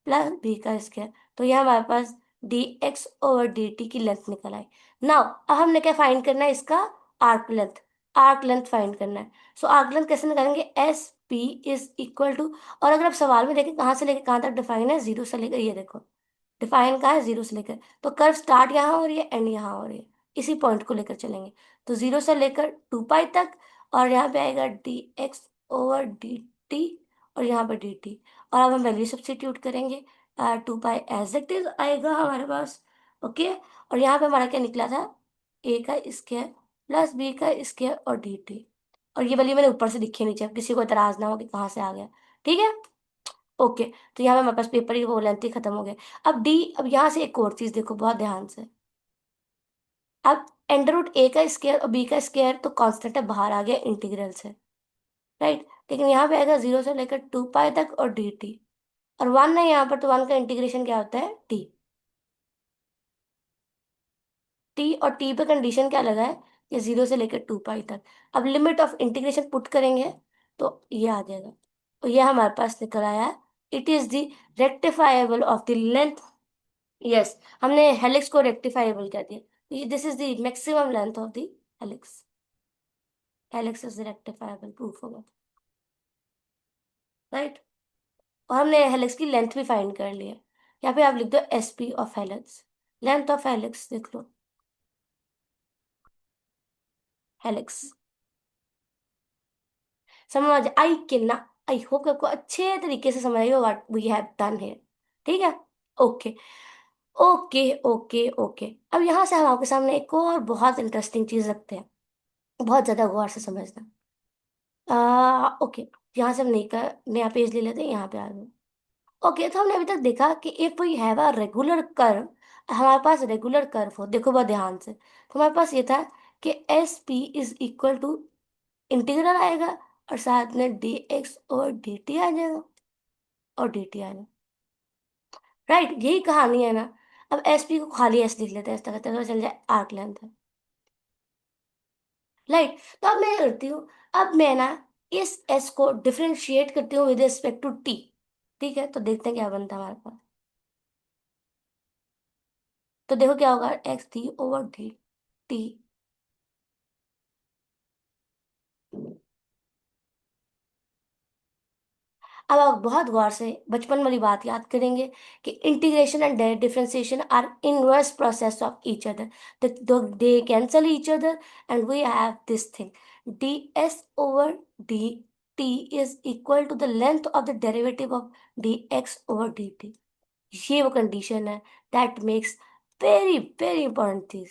प्लस बी का स्क्वायर। तो यह हमारे पास d x over d t की लेंथ निकल आई। नाउ अब हमने क्या फाइंड करना है, इसका arc length, arc length find करना है। सो आर्क लेंथ कैसे निकालेंगे, S P is equal to, और अगर आप सवाल में देखें कहाँ से लेकर कहाँ तक डिफाइन है, जीरो से लेकर, ये देखो डिफाइन कहाँ है, जीरो से लेकर। तो कर्व स्टार्ट यहाँ हो रही है, एंड यहाँ हो रही है, इसी पॉइंट को लेकर चलेंगे। तो जीरो से लेकर 2 पाई तक, और यहाँ पे आएगा D x over d T, और यहाँ पर डी टी। और अब हम वैल्यू सब्स्टिट्यूट करेंगे, 2 पाई एज इट इज आएगा हमारे पास। ओके, और यहाँ पे हमारा क्या निकला था, ए का स्क्वायर प्लस बी का स्क्वायर और डी टी। और ये वैल्यू मैंने ऊपर से लिखी नीचे, अब किसी को एतराज ना हो कि कहाँ से आ गया, ठीक है। ओके, तो यहाँ पे हमारे पास पेपर ही वो लेंथ ही खत्म हो गए। अब डी, अब यहाँ से एक और चीज देखो बहुत ध्यान से। अब अंडर रूट ए का स्क्वायर और बी का स्क्वायर तो कांस्टेंट है, बाहर आ गया इंटीग्रल से, राइट। लेकिन यहाँ पे आएगा 0 से लेकर 2 पाई तक और डी टी, और वन है यहाँ पर, तो वन का इंटीग्रेशन क्या होता है, टी। टी और टी पे कंडीशन क्या लगा है, ये 0 से लेकर 2 पाई तक। अब लिमिट ऑफ इंटीग्रेशन पुट करेंगे तो ये आ जाएगा, तो ये हमारे पास निकल आया। It is the rectifiable of the length. Yes, हमने हेलिक्स को रेक्टिफाइबल कर दिया, this is the maximum length of the helix. Helix is rectifiable, proof होगा, राइट। और हमने हेलिक्स की लेंथ भी फाइंड कर ली है। यहाँ पे आप लिख दो S P of helix, length of helix लिख लो, हेलिक्स। समझ आई कि ना? आई होप आपको अच्छे तरीके से समझ आई हो व्हाट वी हैव डन है। ठीक है, ओके ओके ओके ओके। अब यहाँ से हम आपके सामने एक और बहुत इंटरेस्टिंग चीज रखते हैं, बहुत ज्यादा गौर से समझना। ओके, यहाँ से हम नई का नया पेज ले लेते हैं, यहाँ पे आ गए। ओके, तो हमने अभी तक देखा कि if we have a regular curve, हमारे पास रेगुलर कर्व हो, देखो बहुत ध्यान से, तो हमारे पास ये था कि S P is equal to integral आएगा, और साथ में डी एक्स और डी टी आ जाएगा, और डी टी आ जाएगा, राइट। यही कहानी है ना। अब एस पी को खाली एस लिख लेते हैं, इस तरह तो चल जाए आर्क लेंथ है, राइट। तो अब मैं करती हूँ, अब मैं ना इस एस को डिफरेंशिएट करती हूँ विद रिस्पेक्ट टू टी। ठीक है, तो देखते हैं क्या बनता है हमारे पास। तो देखो क्या होगा, x T over d T. अब आप बहुत गौर से बचपन वाली बात याद करेंगे कि integration and differentiation are inverse process of each other, they cancel each other, and we have this thing, d s over d t is equal to the length of the derivative of d x over d t. ये वो condition है that makes very very important thing.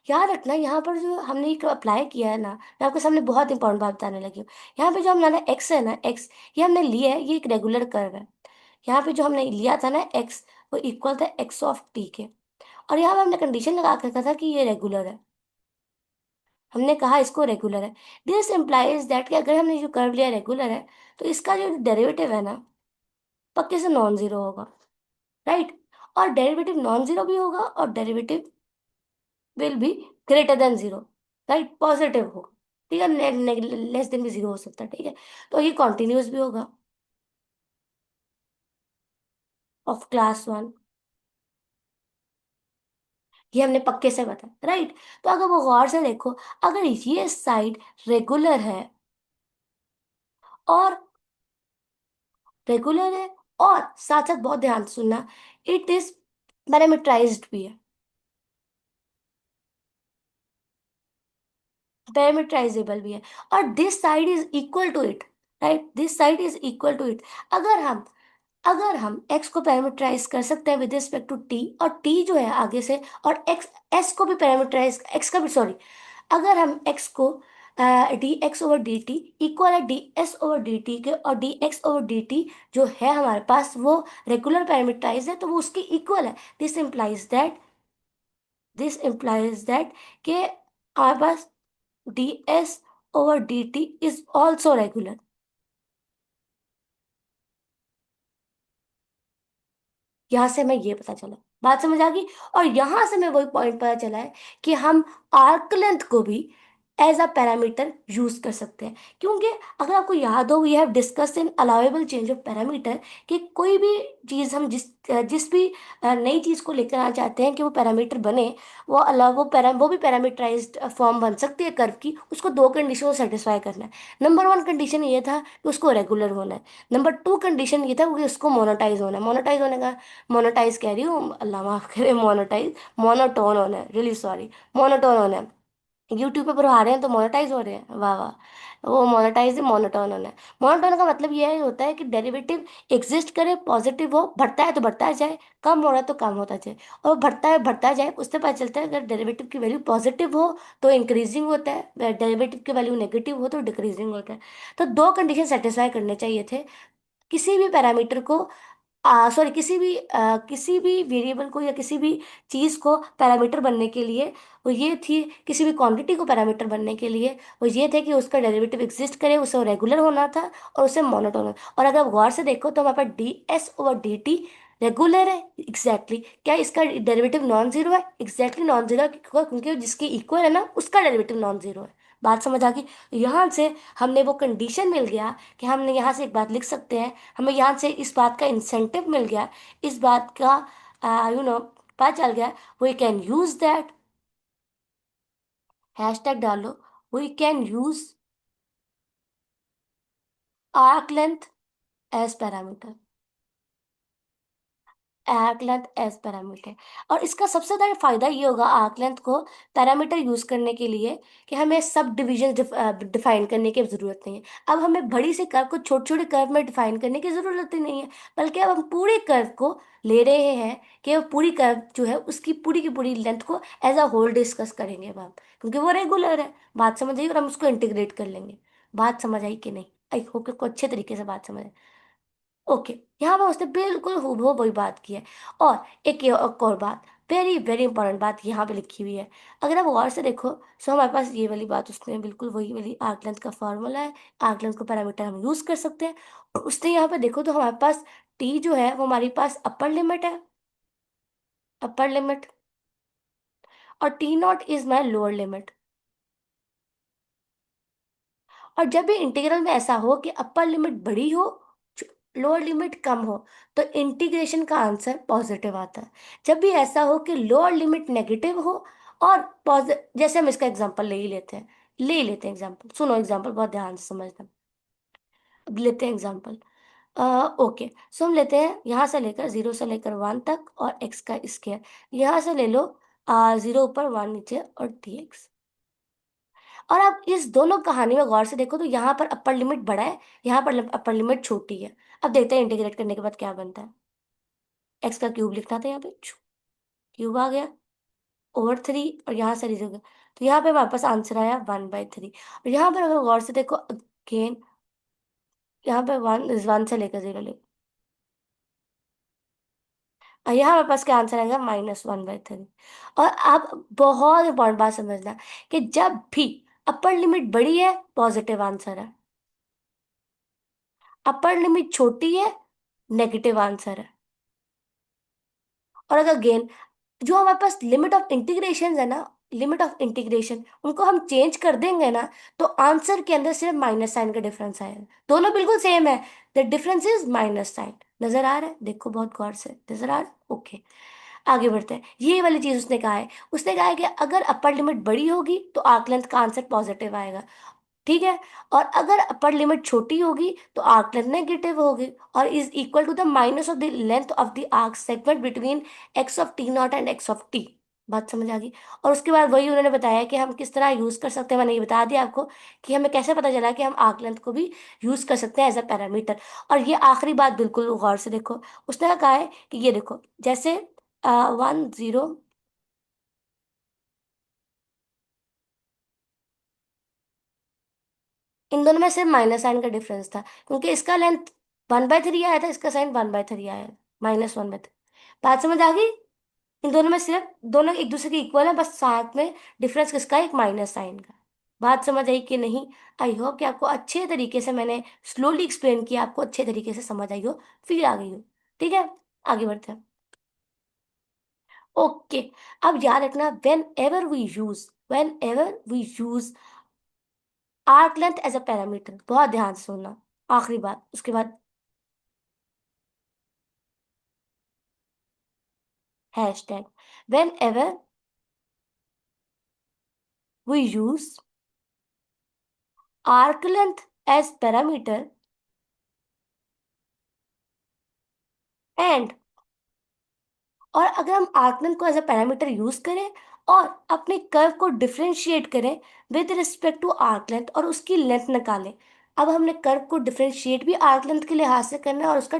याद रखना, यहाँ पर जो हमने एक अप्लाई किया है ना, मैं आपके सामने बहुत इंपॉर्टेंट बात बताने लगी हूँ। यहाँ पे जो हमारा एक्स है ना, एक्स ये हमने लिया है, ये एक रेगुलर कर्व है। यहाँ पे जो हमने लिया था ना एक्स, वो इक्वल था एक्स ऑफ टी के, और यहाँ पे हमने कंडीशन लगा के रखा था कि ये रेगुलर है। हमने कहा इसको रेगुलर है। दिस इम्प्लाइज दैट कि अगर हमने जो कर्व लिया रेगुलर है, तो इसका जो डेरिवेटिव है ना, पक्के से नॉन जीरो होगा, राइट। और डेरिवेटिव नॉन जीरो भी होगा, और derivative will be greater than zero, right, positive होगा। ठीक है, लेस देन भी जीरो हो सकता है, ठीक है। तो ये कॉन्टिन्यूस भी होगा, ऑफ क्लास वन। ये हमने पक्के से बताया, राइट। तो अगर वो गौर से देखो, अगर ये साइड रेगुलर है, और रेगुलर है, और साथ साथ बहुत ध्यान से सुनना, इट इज पैरामीटराइज्ड भी है, पैरामीटराइजेबल भी है, और this side is equal to it, right, this side is equal to it. अगर हम अगर हम x को पैरामीटराइज कर सकते हैं विद रिस्पेक्ट टू t, और t जो है आगे से, और x s को भी पैरामीटराइज, x का भी सॉरी, अगर हम x को d x over d t equal है d s over d t के, और d x over d t जो है हमारे पास वो रेगुलर पैरामीटराइज है, तो वो उसकी इक्वल है। दिस इम्प्लाइज दैट कि हमारे पास d s over d t is also regular. यहाँ से हमें ये पता चला, बात समझ आ गई। और यहाँ से हमें वही पॉइंट पता चला है कि हम आर्क लेंथ को भी एज अ पैरामीटर यूज कर सकते हैं, क्योंकि अगर आपको याद हो, we have discuss in allowable change of parameter, कि कोई भी चीज़ हम जिस भी नई चीज़ को लेकर आना चाहते हैं कि वो पैरामीटर बने, वो भी पैरामीटराइज्ड फॉर्म बन सकती है कर्व की। उसको दो कंडीशन को सेटिस्फाई करना है। नंबर वन कंडीशन ये था कि उसको रेगुलर होना है। नंबर टू कंडीशन ये था कि उसको मोनोटाइज होना है। मोनोटाइज होने का, मोनोटाइज कह रही हूँ, अल्लाह माफ करे, मोनोटाइज, मोनोटोन होना है, रियली सॉरी, मोनोटोन होना है। यूट्यूब पे पढ़ा रहे हैं तो मोनेटाइज हो रहे हैं, वाह वाह। वो मोनेटाइज मोनोटोन होना है। मोनोटोन का मतलब यह होता है कि डेरिवेटिव एग्जिस्ट करे, पॉजिटिव हो, बढ़ता है तो बढ़ता जाए, कम हो रहा है तो कम होता जाए, और वो बढ़ता जाए। उससे पता चलता है अगर डेरिवेटिव की वैल्यू पॉजिटिव हो तो इंक्रीजिंग होता है, डेरिवेटिव की वैल्यू नेगेटिव हो तो डिक्रीजिंग होता है। तो दो कंडीशन सेटिस्फाई करने चाहिए थे, किसी भी पैरामीटर को सॉरी किसी भी वेरिएबल को या किसी भी चीज को पैरामीटर बनने के लिए वो ये थी, किसी भी क्वांटिटी को पैरामीटर बनने के लिए वो ये थे कि उसका डेरिवेटिव एग्जिस्ट करे, उसे रेगुलर होना था और उसे मोनोटोन। और अगर आप गौर से देखो तो हमारे पास d s over d t regular है एग्जैक्टली क्या इसका डेरिवेटिव नॉन जीरो है? एग्जैक्टली नॉन जीरो, क्योंकि जिसकी इक्वल है ना उसका डेरिवेटिव नॉन जीरो है। बात समझ आ गई? यहाँ से हमने वो कंडीशन मिल गया कि हमने यहाँ से एक बात लिख सकते हैं, हमें यहाँ से इस बात का इंसेंटिव मिल गया, इस बात का पता चल गया। We can use that, hashtag डालो, we can use arc length as parameter, arc length as parameter. और इसका सबसे ज्यादा फायदा ये होगा आर्क लेंथ को पैरामीटर यूज करने के लिए कि हमें सब डिविजन डिफाइन करने की जरूरत नहीं है। अब हमें बड़ी से कर्व को छोटे छोटे कर्व में डिफाइन करने की जरूरत ही नहीं है, बल्कि अब हम पूरे कर्व को ले रहे हैं कि वो पूरी कर्व जो है उसकी पूरी की पूरी लेंथ को एज अ होल डिस्कस करेंगे अब हम, क्योंकि वो रेगुलर है। बात समझ आई? और हम उसको इंटीग्रेट कर लेंगे। बात समझ आई कि नहीं? आई होप को अच्छे तरीके से बात समझ आई। ओके, यहाँ पर उसने बिल्कुल हूबहू वही बात की है। और एक और बात, वेरी वेरी इंपॉर्टेंट बात यहाँ पे लिखी हुई है। अगर आप गौर से देखो तो हमारे पास ये वाली बात, उसने बिल्कुल वही वाली आर्क लेंथ का फॉर्मूला है, आर्क लेंथ को पैरामीटर हम यूज कर सकते हैं। और उसने यहाँ पे देखो तो हमारे पास टी जो है वो हमारे पास अपर लिमिट है, अपर लिमिट, और T not is my lower limit. और जब भी इंटीग्रल में ऐसा हो कि अपर लिमिट बड़ी हो, लोअर लिमिट कम हो, तो इंटीग्रेशन का आंसर पॉजिटिव आता है। जब भी ऐसा हो कि लोअर लिमिट नेगेटिव हो और जैसे हम इसका एग्जांपल ले ही लेते हैं, ले ही लेते हैं एग्जांपल, सुनो एग्जांपल बहुत ध्यान से समझना। अब लेते हैं एग्जांपल। ओके, सो हम लेते हैं यहाँ से लेकर 0 से लेकर 1 तक और x का स्क्वायर। यहाँ से ले लो 0 ऊपर 1 नीचे और dx। और आप इस दोनों कहानी में गौर से देखो तो यहाँ पर अपर लिमिट बड़ा है, यहाँ पर अपर लिमिट छोटी है। अब देखते हैं इंटीग्रेट करने के बाद क्या बनता है। एक्स का क्यूब लिखना था यहाँ पे, क्यूब आ गया ओवर 3, और यहाँ से रिजल्ट गया। तो यहाँ पे हमारे पास आंसर आया 1/3। और यहाँ पर अगर गौर से देखो अगेन, यहाँ पे 1 से लेकर 0 ले, और यहाँ हमारे पास क्या आंसर आएगा -1/3। और आप बहुत इंपॉर्टेंट बात समझना कि जब भी अपर लिमिट बड़ी है पॉजिटिव आंसर है, अपर लिमिट छोटी है नेगेटिव आंसर है। और अगर गेन, जो हमारे पास लिमिट ऑफ इंटीग्रेशन है ना, लिमिट ऑफ इंटीग्रेशन उनको हम चेंज कर देंगे ना, तो आंसर के अंदर सिर्फ माइनस साइन का डिफरेंस आएगा। दोनों बिल्कुल सेम है, the difference is minus sign. नजर आ रहा है? देखो बहुत गौर से, नजर आ रहा है? ओके, आगे बढ़ते हैं। ये वाली चीज उसने कहा है, उसने कहा है कि अगर अपर लिमिट बड़ी होगी तो आर्क लेंथ का आंसर पॉजिटिव आएगा, ठीक है। और अगर अपर लिमिट छोटी होगी तो आर्क लेंथ नेगेटिव होगी, और is equal to the minus of the length of the arc segment between x of t naught and x of t. बात समझ आ गई? और उसके बाद वही उन्होंने बताया कि हम किस तरह यूज कर सकते हैं। मैंने ये बता दिया आपको कि हमें कैसे पता चला कि हम आर्क लेंथ को भी यूज कर सकते हैं एज अ पैरामीटर। और ये आखिरी बात बिल्कुल गौर से देखो, उसने कहा है कि ये देखो जैसे 1 0, इन दोनों में सिर्फ माइनस साइन का डिफरेंस था, क्योंकि इसका लेंथ 1/3 आया था, इसका साइन 1/3 आया, -1/3। बात समझ आ गई? इन दोनों में सिर्फ, दोनों एक दूसरे के इक्वल है, बस साथ में डिफरेंस किसका है? एक माइनस साइन का। बात समझ आई कि नहीं? आई होप कि आपको अच्छे तरीके से मैंने स्लोली एक्सप्लेन किया, आपको अच्छे तरीके से समझ आई हो, फील आ गई हो। ठीक है, आगे बढ़ते हैं। ओके, अब याद रखना, whenever we use arc length as a parameter, बहुत ध्यान से सुनना, आखिरी बात उसके बाद, hashtag whenever we use arc length as parameter and, और अगर हम आर्क लेंथ को एज अ पैरामीटर यूज करें और अपने कर्व को डिफरेंशिएट करें with respect to arc length और उसकी लेंथ निकालें। अब हमने कर्व को डिफरेंशिएट भी आर्क लेंथ के लिहाज से करना है और उसका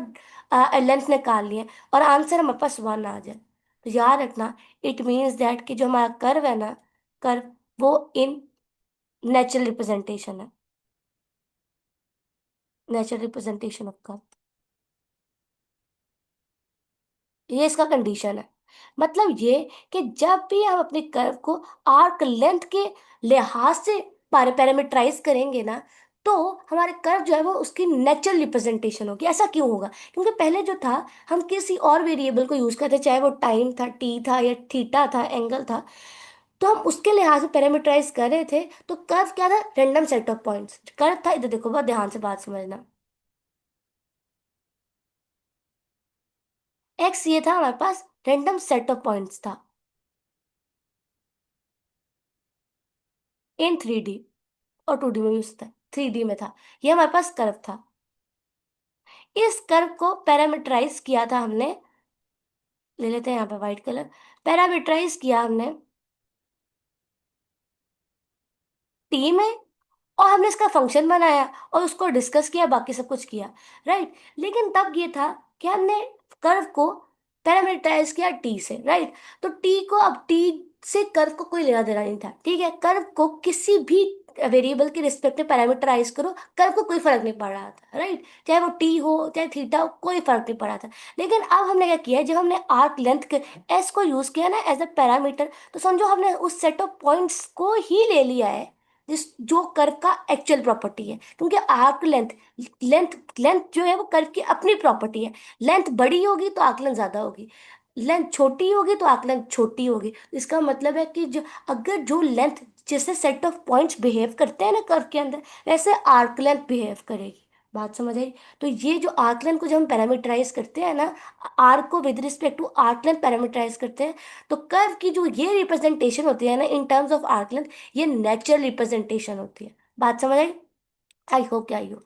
लेंथ निकाल लिया, और आंसर हमारे पास 1 आ जाए, तो याद रखना, इट मीन्स दैट कि जो हमारा कर्व है ना, कर्व वो इन नेचुरल रिप्रेजेंटेशन है, नेचुरल रिप्रेजेंटेशन ऑफ कर्व। ये इसका कंडीशन है। मतलब ये कि जब भी हम अपने कर्व को आर्क लेंथ के लिहाज से पैरामीटराइज करेंगे ना, तो हमारे कर्व जो है वो उसकी नेचुरल रिप्रेजेंटेशन होगी। ऐसा क्यों होगा? क्योंकि पहले जो था, हम किसी और वेरिएबल को यूज करते, चाहे वो टाइम था, टी था, या थीटा था, एंगल था, तो हम उसके लिहाज से पैरामीटराइज कर रहे थे। तो कर्व क्या था? Random set of points curve था। इधर देखो, बहुत ध्यान से बात समझना। एक्स ये था हमारे पास रैंडम सेट ऑफ पॉइंट्स था इन 3D, और 2D में भी था, 3D में था। ये हमारे पास कर्व था। इस कर्व को पैरामीटराइज किया था हमने, ले लेते हैं यहाँ पे व्हाइट कलर। पैरामीटराइज किया हमने टी में, और हमने इसका फंक्शन बनाया और उसको डिस्कस किया, बाकी सब कुछ किया, राइट। लेकिन तब ये था कि हमने कर्व को पैरामीटराइज किया टी से, राइट। तो टी को, अब टी से कर्व को कोई लेना देना नहीं था, ठीक है। कर्व को किसी भी वेरिएबल के रिस्पेक्ट में पैरामीटराइज करो, कर्व को कोई फर्क नहीं पड़ रहा था, राइट। चाहे वो टी हो चाहे थीटा हो, कोई फर्क नहीं पड़ रहा था। लेकिन अब हमने क्या किया है, जब हमने आर्क लेंथ के एस को यूज किया ना एज अ पैरामीटर, तो समझो हमने उस सेट ऑफ पॉइंट्स को ही ले लिया है जिस जो कर्व का एक्चुअल प्रॉपर्टी है। क्योंकि आर्क लेंथ, लेंथ लेंथ जो है वो कर्व की अपनी प्रॉपर्टी है। लेंथ बड़ी होगी तो आर्क लेंथ ज्यादा होगी, लेंथ छोटी होगी तो आर्क लेंथ छोटी होगी। इसका मतलब है कि जो, अगर जो लेंथ, जैसे सेट ऑफ पॉइंट्स बिहेव करते हैं ना कर्व के अंदर, वैसे आर्क लेंथ बिहेव करेगी। बात समझ आई? तो ये जो आर्क लेंथ को जब हम पैरामीटराइज करते हैं ना, आर्क को with respect to arc length parameterize करते हैं, तो कर्व की जो ये रिप्रेजेंटेशन होती है ना in terms of arc length, ये नेचुरल रिप्रेजेंटेशन होती है। बात समझ आई? आई होप क्या आई हो।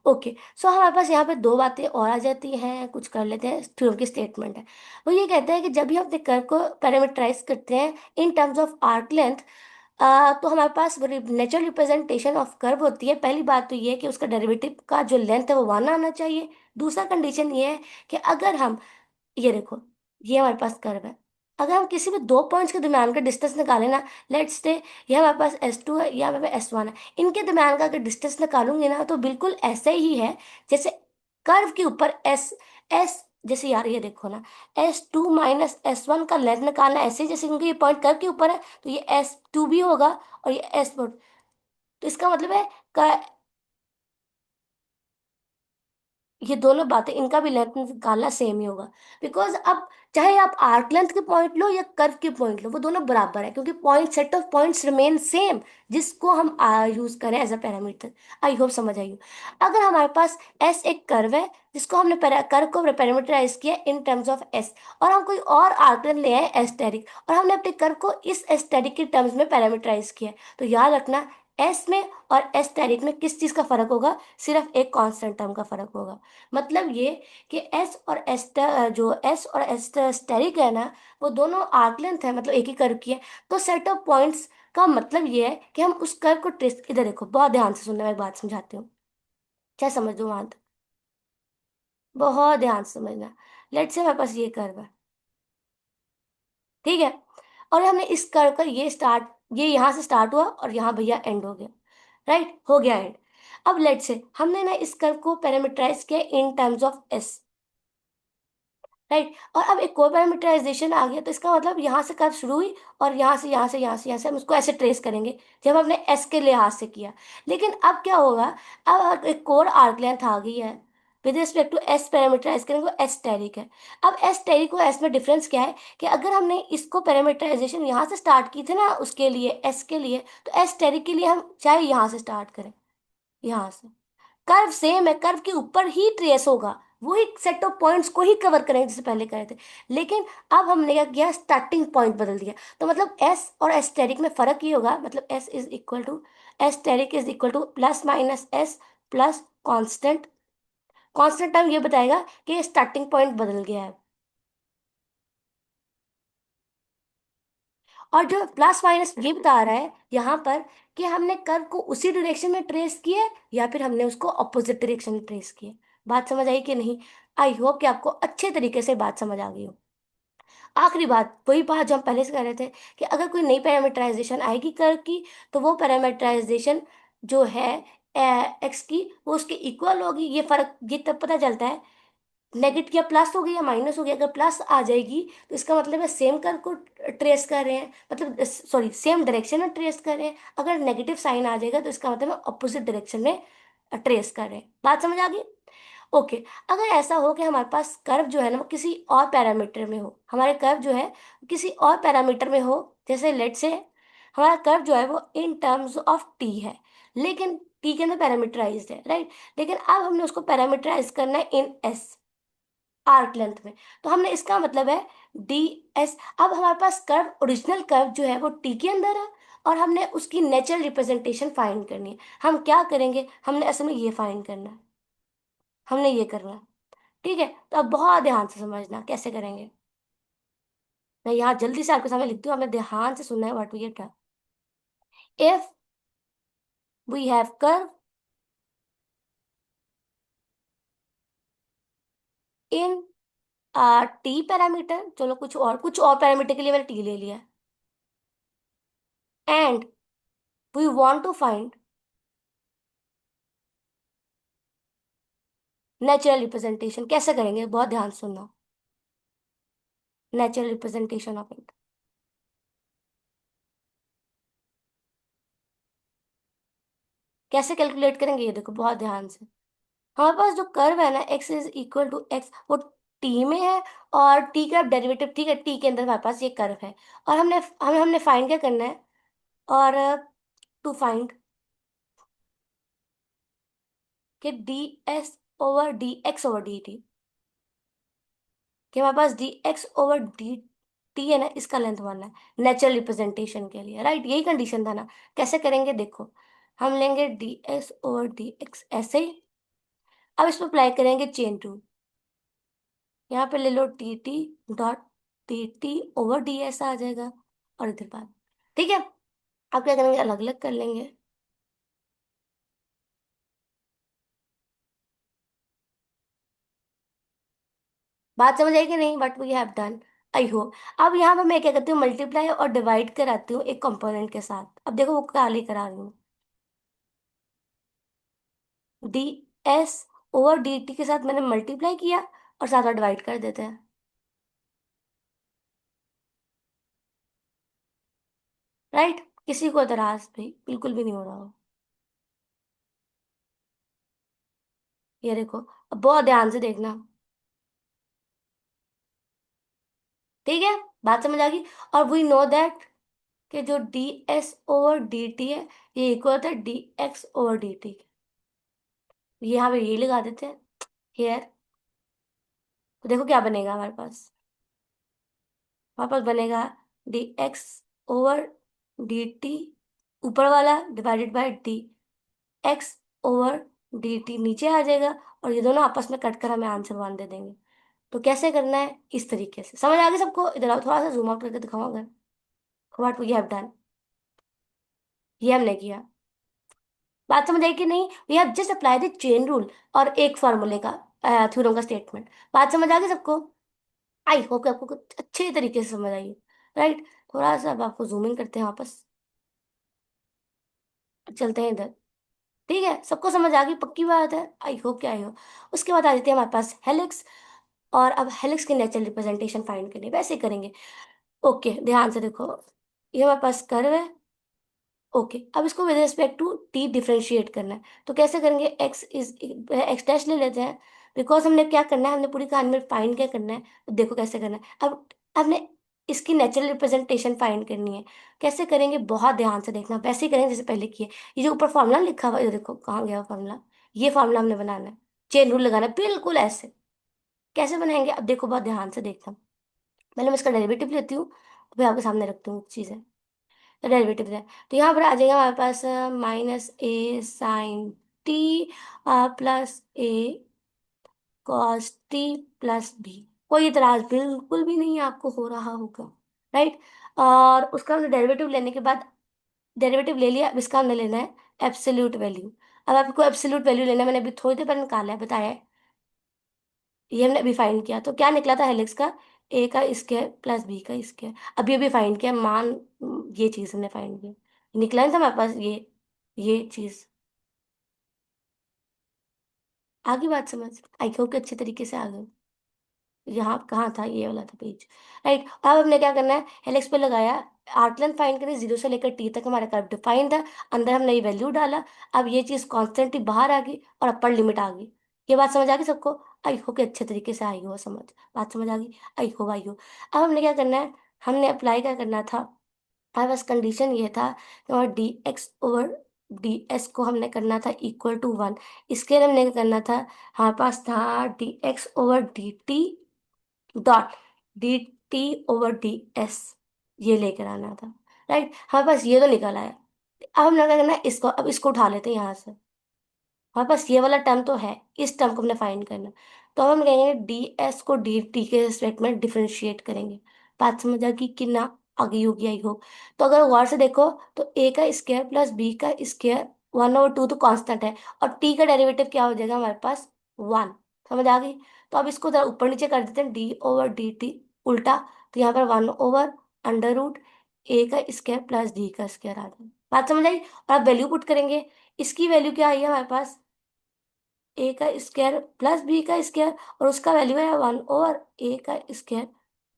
ओके, सो हमारे पास यहाँ पे दो बातें और आ जाती हैं, कुछ कर लेते हैं। थ्योरम की स्टेटमेंट है, वो ये कहते हैं कि जब भी हम अपने कर्व को पैरामीटराइज करते हैं in terms of arc length, तो हमारे पास नेचुरल रिप्रेजेंटेशन ऑफ कर्व होती है। पहली बात तो ये है कि उसका डेरिवेटिव का जो लेंथ है वो वन आना चाहिए। दूसरा कंडीशन ये है कि अगर हम, ये देखो, ये हमारे पास कर्व है, अगर हम किसी भी दो पॉइंट्स के दरम्यान का डिस्टेंस निकालें ना, लेट्स से ये हमारे पास S2 है, ये हमारे पास S1 है, इनके दरम्यान का अगर डिस्टेंस निकालूंगे ना, तो बिल्कुल ऐसे ही है जैसे कर्व के ऊपर एस एस, जैसे यार ये देखो ना, S2 - S1 का लेंथ निकालना ऐसे ही जैसे, क्योंकि ये पॉइंट कर्व के ऊपर है, तो ये S2 भी होगा और ये S1। तो इसका मतलब है ये दोनों बातें, इनका भी लेंथ निकालना सेम ही होगा। बिकॉज अब चाहे आप आर्क लेंथ के पॉइंट लो या कर्व के पॉइंट लो, वो दोनों बराबर है, क्योंकि point, set of points remain same, जिसको हम यूज करें as a parameter. I hope समझ आई हो। अगर हमारे पास एस एक कर्व है जिसको हमने कर्व को पैरामीटराइज किया इन टर्म्स ऑफ एस, और हम कोई और आर्क लेंथ ले आए एस्टेरिक, और हमने अपने कर्व को इस एस्टेरिक के टर्म्स में पैरामीटराइज किया है, तो याद रखना, एस में और एस्टेरिक में किस चीज का फर्क होगा? सिर्फ एक कांस्टेंट टर्म का फर्क होगा। मतलब ये कि एस और एस्टर, जो एस और एस्टर स्टेरिक है ना, वो दोनों आर्क लेंथ है, मतलब एक ही कर्व की है। तो सेट ऑफ पॉइंट्स का मतलब ये है कि हम उस कर्व को ट्रेस, इधर देखो बहुत ध्यान से सुनना, मैं एक बात समझाती हूँ, क्या समझ दो वहां तक, बहुत ध्यान से समझना। लेट्स से हमारे पास ये कर्व है, ठीक है, और हमने इस कर्व का ये स्टार्ट, ये यहाँ से स्टार्ट हुआ और यहाँ भैया एंड हो गया, राइट, हो गया एंड। अब लेट्स से हमने ना इस कर्व को पैरामीटराइज किया in terms of S, right. और अब एक को पैरामीटराइजेशन आ गया, तो इसका मतलब यहाँ से कर्व शुरू हुई, और यहाँ से हम उसको ऐसे ट्रेस करेंगे, जब हमने एस के लिहाज से किया। लेकिन अब क्या होगा? अब एक कोर आर्क लेंथ आ गई है, with respect to s parameterize करेंगे, वो एस टेरिक है। अब एस टेरिक को एस में डिफरेंस क्या है, कि अगर हमने इसको पैरामीटराइजेशन यहाँ से स्टार्ट की थी ना, उसके लिए एस के लिए, तो एस टेरिक के लिए हम चाहे यहाँ से स्टार्ट करें, यहाँ से, कर्व सेम है, कर्व के ऊपर ही ट्रेस होगा, वही सेट ऑफ पॉइंट्स को ही कवर करेंगे जैसे पहले करे थे। लेकिन अब हमने क्या किया, स्टार्टिंग पॉइंट बदल दिया। तो मतलब एस और एस्टेरिक में फर्क ये होगा, मतलब s is equal to, asterisk is equal to plus minus s plus constant. Constant term ये बताएगा कि स्टार्टिंग पॉइंट बदल गया है। और जो प्लस माइनस ये बता रहा है यहाँ पर कि हमने कर्व को उसी डायरेक्शन में ट्रेस किया है या फिर हमने उसको अपोजिट डायरेक्शन में ट्रेस किया। बात समझ आई कि नहीं? आई होप कि आपको अच्छे तरीके से बात समझ आ गई हो। आखिरी बात, वही बात जो हम पहले से कह रहे थे, कि अगर कोई नई पैरामीटराइजेशन आएगी कर्व की, तो वो पैरामीटराइजेशन जो है एक्स की, वो उसके इक्वल होगी। ये फर्क ये तब पता चलता है नेगेटिव या प्लस हो गई या माइनस हो गई, अगर प्लस आ जाएगी तो इसका मतलब है सेम कर्व को ट्रेस कर रहे हैं, मतलब सॉरी सेम डायरेक्शन में ट्रेस कर रहे हैं। अगर नेगेटिव साइन आ जाएगा तो इसका मतलब है अपोजिट डायरेक्शन में ट्रेस कर रहे हैं। बात समझ आ गई? ओके। अगर ऐसा हो कि हमारे पास कर्व जो है ना वो किसी और पैरामीटर में हो, हमारे कर्व जो है किसी और पैरामीटर में हो, जैसे लेट से हमारा कर्व जो है वो इन टर्म्स ऑफ टी है, लेकिन टी के अंदर पैरामीटराइज्ड है, राइट। लेकिन अब हमने उसको पैरामीटराइज करना है इन एस, आर्क लेंथ में। तो हमने इसका मतलब है डी एस। अब हमारे पास कर्व, ओरिजिनल कर्व जो है वो टी के अंदर है, और हमने उसकी नेचुरल रिप्रेजेंटेशन फाइंड करनी है। हम क्या करेंगे, हमने असल में ये फाइंड करना है, हमने ये करना है। ठीक है, तो अब बहुत ध्यान से समझना कैसे करेंगे। मैं यहाँ जल्दी से आपके सामने लिखती हूँ, आपने ध्यान से सुनना है what we get. If we have curve in t parameter, चलो कुछ और पैरामीटर के लिए मैंने टी ले लिया, and we want to find natural representation. कैसे करेंगे, बहुत ध्यान से सुनना। नेचुरल रिप्रेजेंटेशन ऑफ इट कैसे कैलकुलेट करेंगे, ये देखो बहुत ध्यान से। हमारे पास जो कर्व है ना, x is equal to x, वो टी में है, और टी का डेरिवेटिव, ठीक है, टी के अंदर हमारे पास ये कर्व है। और हमने फाइंड क्या करना है, और टू फाइंड कि d s over d x over d t, कि हमारे पास d x over d t है ना, इसका लेंथ मानना है नेचुरल रिप्रेजेंटेशन के लिए, राइट। यही कंडीशन था ना। कैसे करेंगे देखो, हम लेंगे D x over d x ऐसे ही। अब इस पर अप्लाई करेंगे चेन रूल। यहाँ पे ले लो t t dot t t over d s आ जाएगा, और इधर बात। ठीक है, अब क्या करेंगे, अलग अलग कर लेंगे। बात समझ आई कि नहीं, but we have done, I hope. अब यहाँ पे मैं क्या करती हूँ, मल्टीप्लाई और डिवाइड कराती हूँ एक कंपोनेंट के साथ। अब देखो वो क्या लेकर आ रही हूँ, D s over d t के साथ मैंने मल्टीप्लाई किया, और साथ में डिवाइड कर देते हैं, राइट। किसी को एतराज भी बिल्कुल भी नहीं हो रहा हो। ये देखो, अब बहुत ध्यान से देखना। ठीक है, बात समझ आ गई। और वी नो दैट कि जो D s over d t है, ये इक्वल होता है D x over d T. यहाँ पे ये लगा देते हैं हेयर। तो देखो क्या बनेगा हमारे पास, हमारे पास बनेगा D x over d T ऊपर वाला divided by D x over d T नीचे आ जाएगा, और ये दोनों आपस में कट कर हमें आंसर वन दे देंगे। तो कैसे करना है, इस तरीके से। समझ आ गई सबको? इधर आओ, थोड़ा सा जूम आउट करके दिखाओ अगर। व्हाट वी हैव डन, ये हमने किया। बात समझ आई कि नहीं? We have just apply the chain rule, और एक फॉर्मूले का, थ्योरम का स्टेटमेंट। बात समझ आ गई सबको? आई होप कि आपको कुछ अच्छे तरीके से समझ आई, राइट। थोड़ा सा अब आपको जूम इन करते हैं वापस, चलते हैं इधर। ठीक है, सबको समझ आ गई, पक्की बात है, आई होप क्या आई हो। उसके बाद आ जाते हैं हमारे पास हेलिक्स। और अब हेलिक्स की नेचुरल रिप्रेजेंटेशन फाइंड करनी है, वैसे ही करेंगे। ओके, ध्यान से देखो, ये हमारे पास कर्व है। ओके, अब इसको with respect to t differentiate करना है। तो कैसे करेंगे, एक्स डैश ले लेते हैं, बिकॉज हमने क्या करना है, हमने पूरी कहानी में फाइंड क्या करना है। तो देखो कैसे करना है, अब हमने इसकी नेचुरल रिप्रेजेंटेशन फाइंड करनी है। कैसे करेंगे, बहुत ध्यान से देखना, वैसे ही करेंगे जैसे पहले किए। ये जो ऊपर फॉर्मूला लिखा हुआ है, ये देखो कहाँ गया फॉर्मूला। ये फॉर्मूला हमने बनाना है, चेन रूल लगाना है, बिल्कुल ऐसे। कैसे बनाएंगे, अब देखो बहुत ध्यान से देखना। पहले मैं इसका डेरिवेटिव लेती हूँ, फिर आपके सामने रखती हूँ चीज़ें। डेरिवेटिव है, तो यहाँ पर आ जाएगा हमारे पास माइनस ए साइन टी प्लस ए कॉस टी प्लस बी। कोई इतराज बिल्कुल भी नहीं आपको हो रहा होगा, राइट। और उसका हमने डेरिवेटिव लेने के बाद, डेरिवेटिव ले लिया, अब इसका हमने लेना है एब्सोल्यूट वैल्यू। अब आपको एब्सोल्यूट वैल्यू लेना है, मैंने अभी थोड़ी देर पहले निकाला है, बताया है। ये हमने अभी फाइंड किया, तो क्या निकला था हेलिक्स का, ए का स्क्वायर प्लस बी का स्क्वायर। अभी अभी फाइंड किया, ये चीज हमने फाइंड की, निकला नहीं था हमारे पास ये चीज। आगे बात समझ, आई होप कि अच्छे तरीके से आ गए। यहाँ कहाँ था, ये वाला था पेज। राइट, अब हमने क्या करना है, हेलिक्स पे लगाया, आर्क लेंथ फाइंड करें, जीरो से लेकर टी तक हमारा कर्व डिफाइन था, अंदर हमने ये वैल्यू डाला। अब ये चीज कॉन्स्टेंटली बाहर आ गई और अपर लिमिट आ गई। ये बात समझ आ गई सबको? आई हो कि अच्छे तरीके से आई हो समझ, बात समझ आ गई? आई हो, आई हो। अब हमने क्या करना है, हमने अप्लाई क्या करना था, हमारे पास कंडीशन ये था कि हमारा D x over d S को हमने करना था इक्वल टू वन। इसके लिए हमने क्या करना था, हमारे पास था D x over d T dot D T over d S, ये लेकर आना था। राइट, हमारे पास ये तो निकल आया। अब हम क्या करना है, इसको अब इसको उठा लेते हैं यहाँ से। हमारे पास ये वाला टर्म तो है, इस टर्म को हमने फाइंड करना। तो हम कहेंगे डी एस को डी टी के रिस्पेक्ट में डिफरेंशिएट करेंगे। बात समझ आ गई कि ना? आगे होगी, आई हो। तो अगर गौर से देखो तो ए का स्क्वायर प्लस बी का स्क्वायर, 1/2 तो कांस्टेंट है, और टी का डेरिवेटिव क्या हो जाएगा हमारे पास, 1। समझ आ गई? तो अब इसको जरा ऊपर नीचे कर देते हैं, डी ओवर डी टी उल्टा, तो यहाँ पर 1/√, ए का स्क्वायर प्लस डी का स्क्वायर आ जाएगा। बात समझ आई? और आप वैल्यू पुट करेंगे, इसकी वैल्यू क्या आई है हमारे पास, ए का स्क्वायर प्लस बी का स्क्वायर, और उसका वैल्यू है 1/ए का स्क्वायर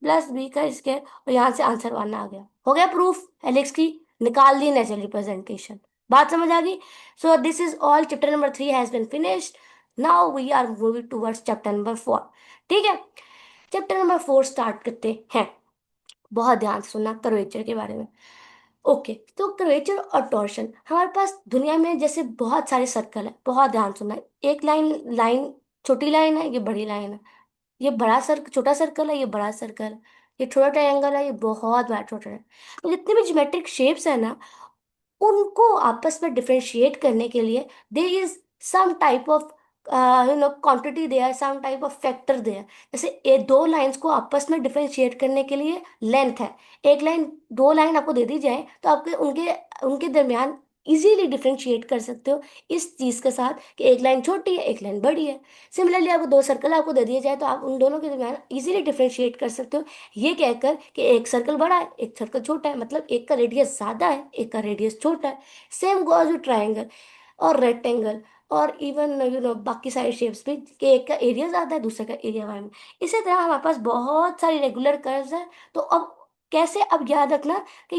प्लस बी का स्क्वायर, और यहाँ से आंसर 1 आ गया। हो गया प्रूफ एलेक्स की, निकाल दी नेचुरल रिप्रेजेंटेशन। बात समझ आ गई? So this is all, chapter number 3 has been finished. Now we are moving towards chapter number 4। ठीक है, चैप्टर नंबर 4 स्टार्ट करते हैं। बहुत ध्यान से सुनना कर्वेचर के बारे में। ओके, तो कर्वेचर और टॉर्शन, हमारे पास दुनिया में जैसे बहुत सारे सर्कल है, बहुत ध्यान सुनना। एक लाइन लाइन छोटी लाइन है, ये बड़ी लाइन है। ये बड़ा सर्कल, छोटा सर्कल है, ये बड़ा सर्कल है। ये छोटा ट्रायंगल है, ये बहुत बड़ा छोटा है। तो जितने भी ज्योमेट्रिक शेप्स है ना, उनको आपस में डिफरेंशिएट करने के लिए there is some type of quantity, there some type of factor there. जैसे ये दो लाइंस को आपस में डिफरेंशिएट करने के लिए लेंथ है। एक लाइन, दो लाइन आपको दे दी जाए तो आपके उनके उनके दरमियान इजीली डिफरेंशिएट कर सकते हो इस चीज के साथ कि एक लाइन छोटी है, एक लाइन बड़ी है। सिमिलरली आपको दो सर्कल आपको दे दिए जाए तो आप उन दोनों के दरमियान इजीली डिफरेंशिएट कर सकते हो, ये कहकर कि एक सर्कल बड़ा है, एक सर्कल छोटा है, मतलब एक का रेडियस ज्यादा है, एक का रेडियस छोटा है। सेम गोज विद ट्रायंगल और रेक्टेंगल, और इवन बाकी सारे शेप्स भी, कि एक का एरिया ज्यादा है, दूसरे का एरिया कम। इसी तरह हमारे पास बहुत सारी रेगुलर कर्व्स हैं। तो अब कैसे, अब याद रखना कि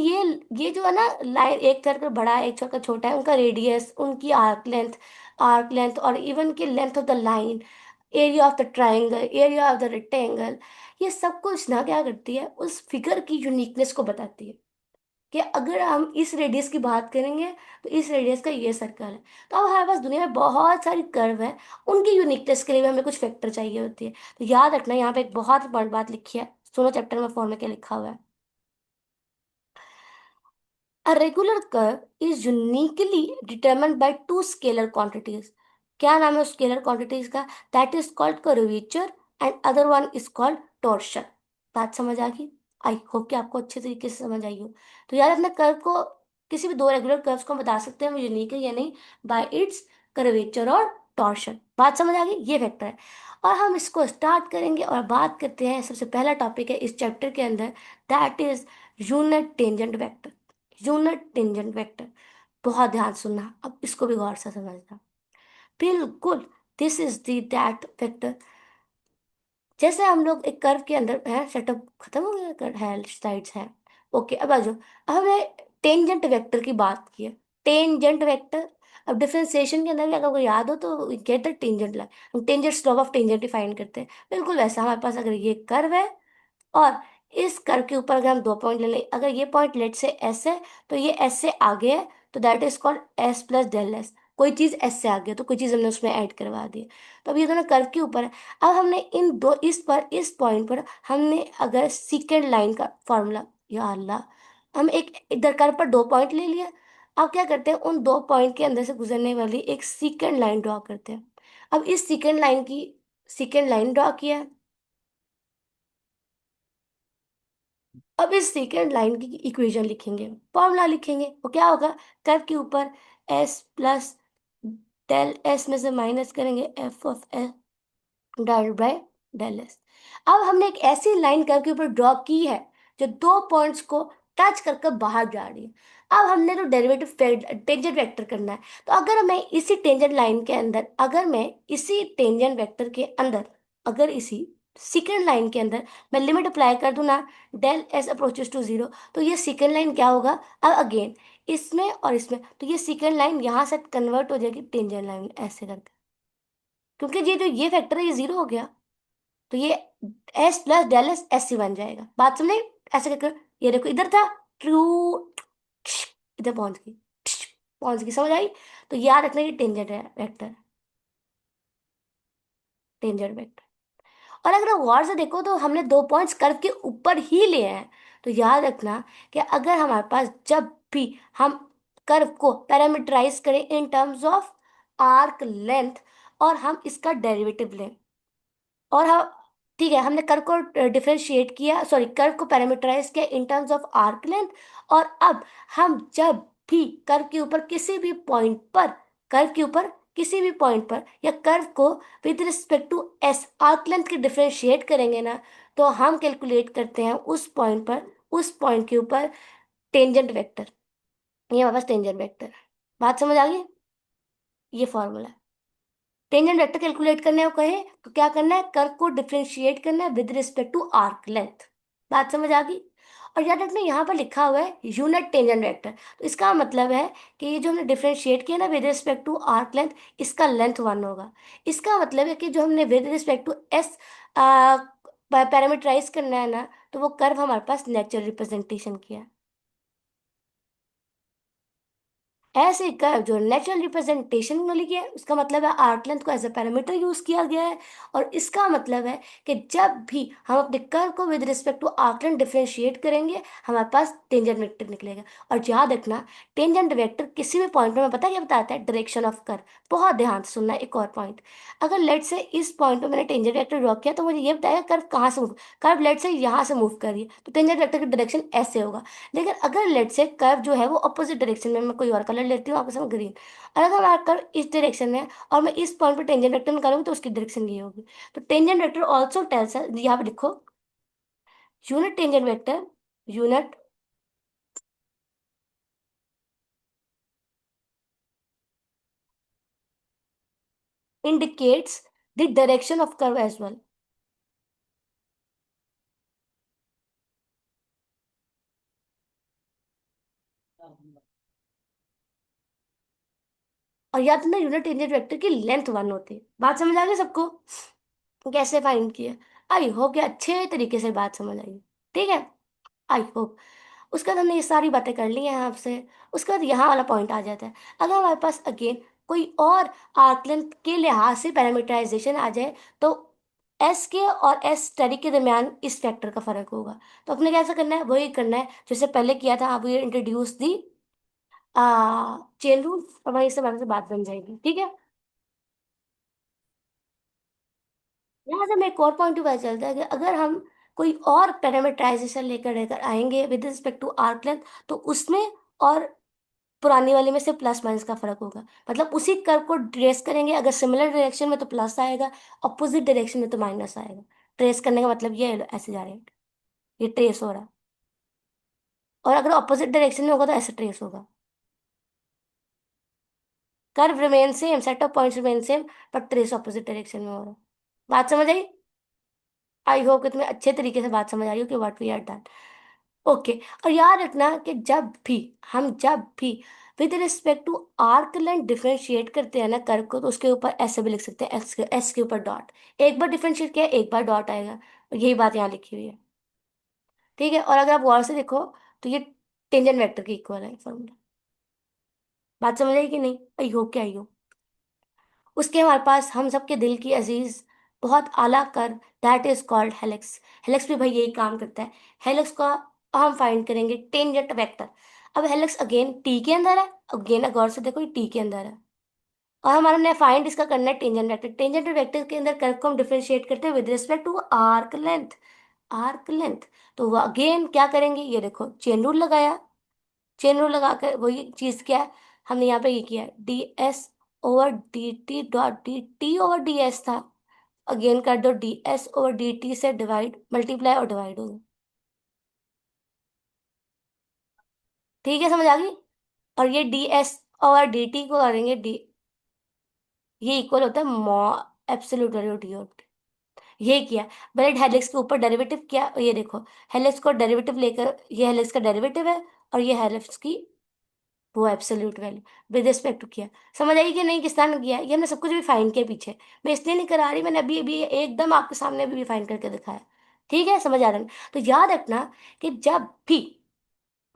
ये जो है ना लाइन, एक सर्कल बड़ा है, एक सर्कल छोटा है, उनका रेडियस, उनकी आर्क लेंथ और इवन की length of the line, area of the triangle, area of the rectangle, ये सब कुछ ना क्या करती है, उस फिगर की यूनिकनेस को बताती है। कि अगर हम इस रेडियस की बात करेंगे तो इस रेडियस का ये सर्कल है। तो अब हमारे पास दुनिया में बहुत सारी कर्व है, उनकी यूनिकनेस के लिए भी हमें कुछ फैक्टर चाहिए होती है। तो याद रखना, यहाँ पे एक बहुत इंपॉर्टेंट बात लिखी है, सुनो चैप्टर नंबर 4 में क्या लिखा हुआ है। A regular curve is uniquely determined by two scalar quantities. क्या नाम है उस स्केलर क्वांटिटीज का? That is called curvature and other one is called torsion. बात समझ आ गई? आई होप कि आपको अच्छे तरीके से समझ आई हो। तो यार अपने कर्व को, किसी भी दो रेगुलर कर्व्स को हम बता सकते हैं वो यूनिक है या नहीं, बाय इट्स कर्वेचर और टॉर्शन। बात समझ आ गई? ये वेक्टर है। और हम इसको स्टार्ट करेंगे और बात करते हैं, सबसे पहला टॉपिक है इस चैप्टर के अंदर, that is unit tangent vector. Unit tangent vector, बहुत ध्यान सुनना, अब इसको भी गौर से समझना। बिल्कुल, this is the that vector. जैसे हम लोग एक कर्व के अंदर है, सेटअप खत्म हो गया, कर है स्लाइड्स है। ओके, अब आ जाओ। अब हमने टेंजेंट वेक्टर की बात की है, टेंजेंट वेक्टर। अब डिफरेंशिएशन के अंदर भी अगर आपको याद हो तो गेट द टेंजेंट लाइन, हम tangent slope of tangent define करते हैं। बिल्कुल वैसा हमारे पास अगर ये कर्व है और इस कर्व के ऊपर अगर हम दो पॉइंट ले लें, अगर ये पॉइंट लेट से एस है तो ये एस से आगे है, तो that is called s plus del s. कोई चीज एस से आगे है तो कोई चीज हमने उसमें ऐड करवा दी है। तो अब ये दोनों कर्व के ऊपर है। अब हमने इन दो, इस पॉइंट पर हमने अगर सीकेंड लाइन का फॉर्मूला, या अल्लाह, हम एक इधर कर्व पर दो पॉइंट ले लिया। अब क्या करते हैं, उन दो पॉइंट के अंदर से गुजरने वाली एक सीकेंड लाइन ड्रॉ करते हैं। अब इस सीकेंड लाइन ड्रॉ किया। अब इस सेकेंड लाइन की इक्वेशन लिखेंगे, फॉर्मूला लिखेंगे, वो क्या होगा, कर्व के ऊपर एस प्लस डेल एस में से माइनस करेंगे f of s divided by del s. अब हमने एक ऐसी लाइन कर्व के ऊपर ड्रॉ की है जो दो पॉइंट्स को टच कर कर बाहर जा रही है। अब हमने तो डेरिवेटिव टेंजेंट वेक्टर करना है। तो अगर मैं इसी टेंजेंट लाइन के अंदर, अगर मैं इसी टेंजेंट वेक्टर के अंदर, अगर इसी सेकंड लाइन के अंदर मैं लिमिट अप्लाई कर दूं ना, del s approaches to zero, तो ये सेकंड लाइन क्या होगा, अब अगेन इसमें और इसमें, तो ये सेकंड लाइन यहाँ से कन्वर्ट हो जाएगी टेंजेंट लाइन ऐसे करके, क्योंकि ये फैक्टर है ये जीरो हो गया, तो ये s plus del s s c बन जाएगा। बात समझे, ऐसे करके ये देखो इधर था ट्रू, इधर पहुंच गई, पहुंच गई, समझ आई। तो याद रखना ये टेंजेंट है वेक्टर, टेंजेंट वेक्टर। और अगर आप गौर से देखो तो हमने दो पॉइंट्स कर्व के ऊपर ही लिए हैं, तो याद रखना कि अगर हमारे पास जब भी हम कर्व को पैरामीटराइज करें in terms of arc length और हम इसका डेरिवेटिव लें, और हम, ठीक है, हमने कर्व को डिफरेंशिएट किया, सॉरी कर्व को पैरामीटराइज किया in terms of arc length, और अब हम जब भी कर्व के ऊपर किसी भी पॉइंट पर, कर्व के ऊपर किसी भी पॉइंट पर या कर्व को with respect to s arc length के डिफरेंशिएट करेंगे ना, तो हम कैलकुलेट करते हैं उस पॉइंट पर, उस पॉइंट के ऊपर टेंजेंट वेक्टर, ये हमारे पास टेंजेंट वेक्टर है। बात समझ आ गई, ये फॉर्मूला है। टेंजेंट वेक्टर कैलकुलेट करने को कहे तो क्या करना है, कर्व को डिफरेंशिएट करना है with respect to arc length. बात समझ आ गई। और याद रखना यहाँ पर लिखा हुआ है यूनिट टेंजेंट वेक्टर, तो इसका मतलब है कि ये जो हमने डिफरेंशिएट किया ना with respect to arc length, इसका लेंथ वन होगा। इसका मतलब है कि जो हमने with respect to s parameterize करना है ना, तो वो कर्व हमारे पास नेचुरल रिप्रेजेंटेशन किया है। ऐसे कर्व जो नेचुरल रिप्रेजेंटेशन में लिखी है, उसका मतलब है आर्क लेंथ को एज अ पैरामीटर यूज किया गया है। और इसका मतलब है कि जब भी हम अपने कर्व को with respect to arc length differentiate करेंगे, हमारे पास टेंजेंट वेक्टर निकलेगा। और याद रखना, टेंजेंट वेक्टर किसी भी पॉइंट में पता क्या बताता है, डायरेक्शन ऑफ कर्व। बहुत ध्यान से सुनना एक और पॉइंट, अगर लेट से इस पॉइंट पे मैंने टेंजेंट वेक्टर ड्रॉ किया तो मुझे ये बताएगा कर्व कहाँ से मूव, कर्व लेट से यहाँ से मूव कर रही है, तो टेंजेंट वेक्टर की डायरेक्शन ऐसे होगा। लेकिन अगर लेट से कर्व जो है वो अपोजिट डायरेक्शन में, मैं कोई और कलर लेती हूँ आपके सामने ग्रीन, और अगर हमारा कर्व इस डायरेक्शन में है और मैं इस पॉइंट पर टेंजेंट वेक्टर निकालूंगी तो उसकी डायरेक्शन ये होगी। तो टेंजेंट वेक्टर ऑल्सो टेल्स, यहाँ पे लिखो, unit tangent vector, unit indicates the direction of curve as well. और याद रखना यूनिट टेंजेंट वेक्टर की लेंथ वन होती है। बात समझ आ गई सबको, कैसे फाइंड किया। आई होप कि अच्छे तरीके से बात समझ आई, ठीक है, आई होप। उसके बाद हमने ये सारी बातें कर ली हैं आपसे। उसके बाद यहाँ वाला पॉइंट आ जाता है, अगर हमारे पास अगेन कोई और आर्क लेंथ के लिहाज से पैरामीटराइजेशन आ जाए, तो एस के और एस स्टडी के दरमियान इस फैक्टर का फर्क होगा। तो अपने कैसे करना है, वही करना है जैसे पहले किया था। आप ये इंट्रोड्यूस दी चेन रूल, और वहीं से हमारे से बात बन जाएगी, ठीक है। यहाँ से हमें एक और पॉइंट पता चलता है कि अगर हम कोई और पैरामीटराइजेशन लेकर लेकर आएंगे with respect to arc length, तो उसमें और पुरानी वाली में से प्लस माइनस का फर्क होगा। मतलब उसी कर्व को ट्रेस करेंगे, अगर सिमिलर डायरेक्शन में तो प्लस आएगा, अपोजिट डायरेक्शन में तो माइनस आएगा। ट्रेस करने का मतलब ये है, लो, ऐसे जा रहे हैं, ये ट्रेस हो रहा है। और अगर अपोजिट डायरेक्शन में होगा तो ऐसे ट्रेस होगा। Curve remain same, set of points remain same, but trace opposite direction में हो रहा है। बात समझ आई। आई होप कि तुम्हें अच्छे तरीके से बात समझ आई हो कि what we are done. Okay. और याद रखना कि जब भी with respect to arc length differentiate करते हैं ना कर्व को, तो उसके ऊपर ऐसे भी लिख सकते हैं, एस के ऊपर डॉट। एक बार डिफरेंशिएट किया, एक बार डॉट आएगा, और यही बात यहाँ लिखी हुई है, ठीक है। और अगर आप गौर से देखो तो ये टेंजेंट वेक्टर के इक्वल है फॉर्मूला। बात समझ आई कि नहीं, आई होप क्या, आई हो। उसके हमारे पास हम सबके दिल की अजीज बहुत आला कर, that is called helix. Helix भी भाई यही काम करता है। हेलिक्स का हम फाइंड करेंगे टेंजेंट वेक्टर। अब हेलिक्स अगेन टी के अंदर है, अगेन गौर से देखो ये टी के अंदर है, और हमारा ने फाइंड इसका करना है टेंजेंट वेक्टर। टेंजेंट वेक्टर के अंदर कर्व को हम डिफरेंशिएट करते हैं with respect to arc length, arc length. तो वो अगेन क्या करेंगे, ये देखो चेन रूल लगाया, चेन रूल लगाकर वही चीज क्या है, हमने यहाँ पे ये किया D s over d T dot D T over d S था, अगेन कर दो D s over d T से डिवाइड, मल्टीप्लाई और डिवाइड होगा। ठीक है, समझ आ गई। और ये D s over d T को करेंगे डी, ये इक्वल होता है मॉ absolute value D of T. ये किया, ब्रेड हेलिक्स के ऊपर डेरिवेटिव किया, ये देखो हेलिक्स को डेरिवेटिव लेकर, ये हेलिक्स का डेरिवेटिव है और ये हेलिक्स की वो absolute value with respect to किया। समझ आई कि नहीं, किस तरह किया ये हमने सब कुछ भी फाइन किया पीछे। मैं इसलिए नहीं करा रही, मैंने अभी अभी एकदम आपके सामने अभी भी फाइन करके दिखाया। ठीक है, समझ आ रहा है ना? तो याद रखना कि जब भी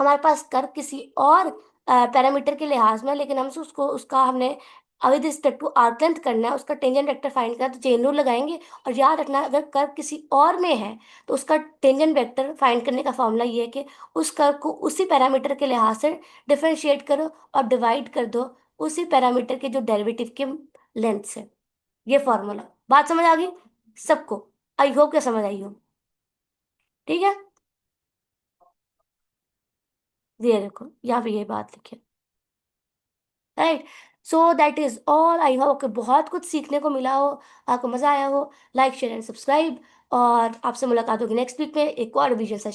हमारे पास कर्व किसी और पैरामीटर के लिहाज में, लेकिन हम उसको उसका हमने with respect to arc length करना है, उसका टेंजेंट वेक्टर फाइंड करना है, तो चेन रूल लगाएंगे। और याद रखना अगर कर्व किसी और में है तो उसका टेंजेंट वेक्टर फाइंड करने का फॉर्मूला ये है कि उस कर्व को उसी पैरामीटर के लिहाज से डिफरेंशिएट करो और डिवाइड कर दो उसी पैरामीटर के जो डेरिवेटिव के लेंथ से। ये फॉर्मूला, बात समझ आ गई सबको? आई होप क्या समझ आई हो। ठीक है, ये देखो यहाँ पे ये बात लिखी है, right. So that is all, I hope कि बहुत कुछ सीखने को मिला हो, आपको मजा आया हो। लाइक शेयर एंड सब्सक्राइब, और आपसे मुलाकात होगी नेक्स्ट वीक में एक और रिवीजन सेशन।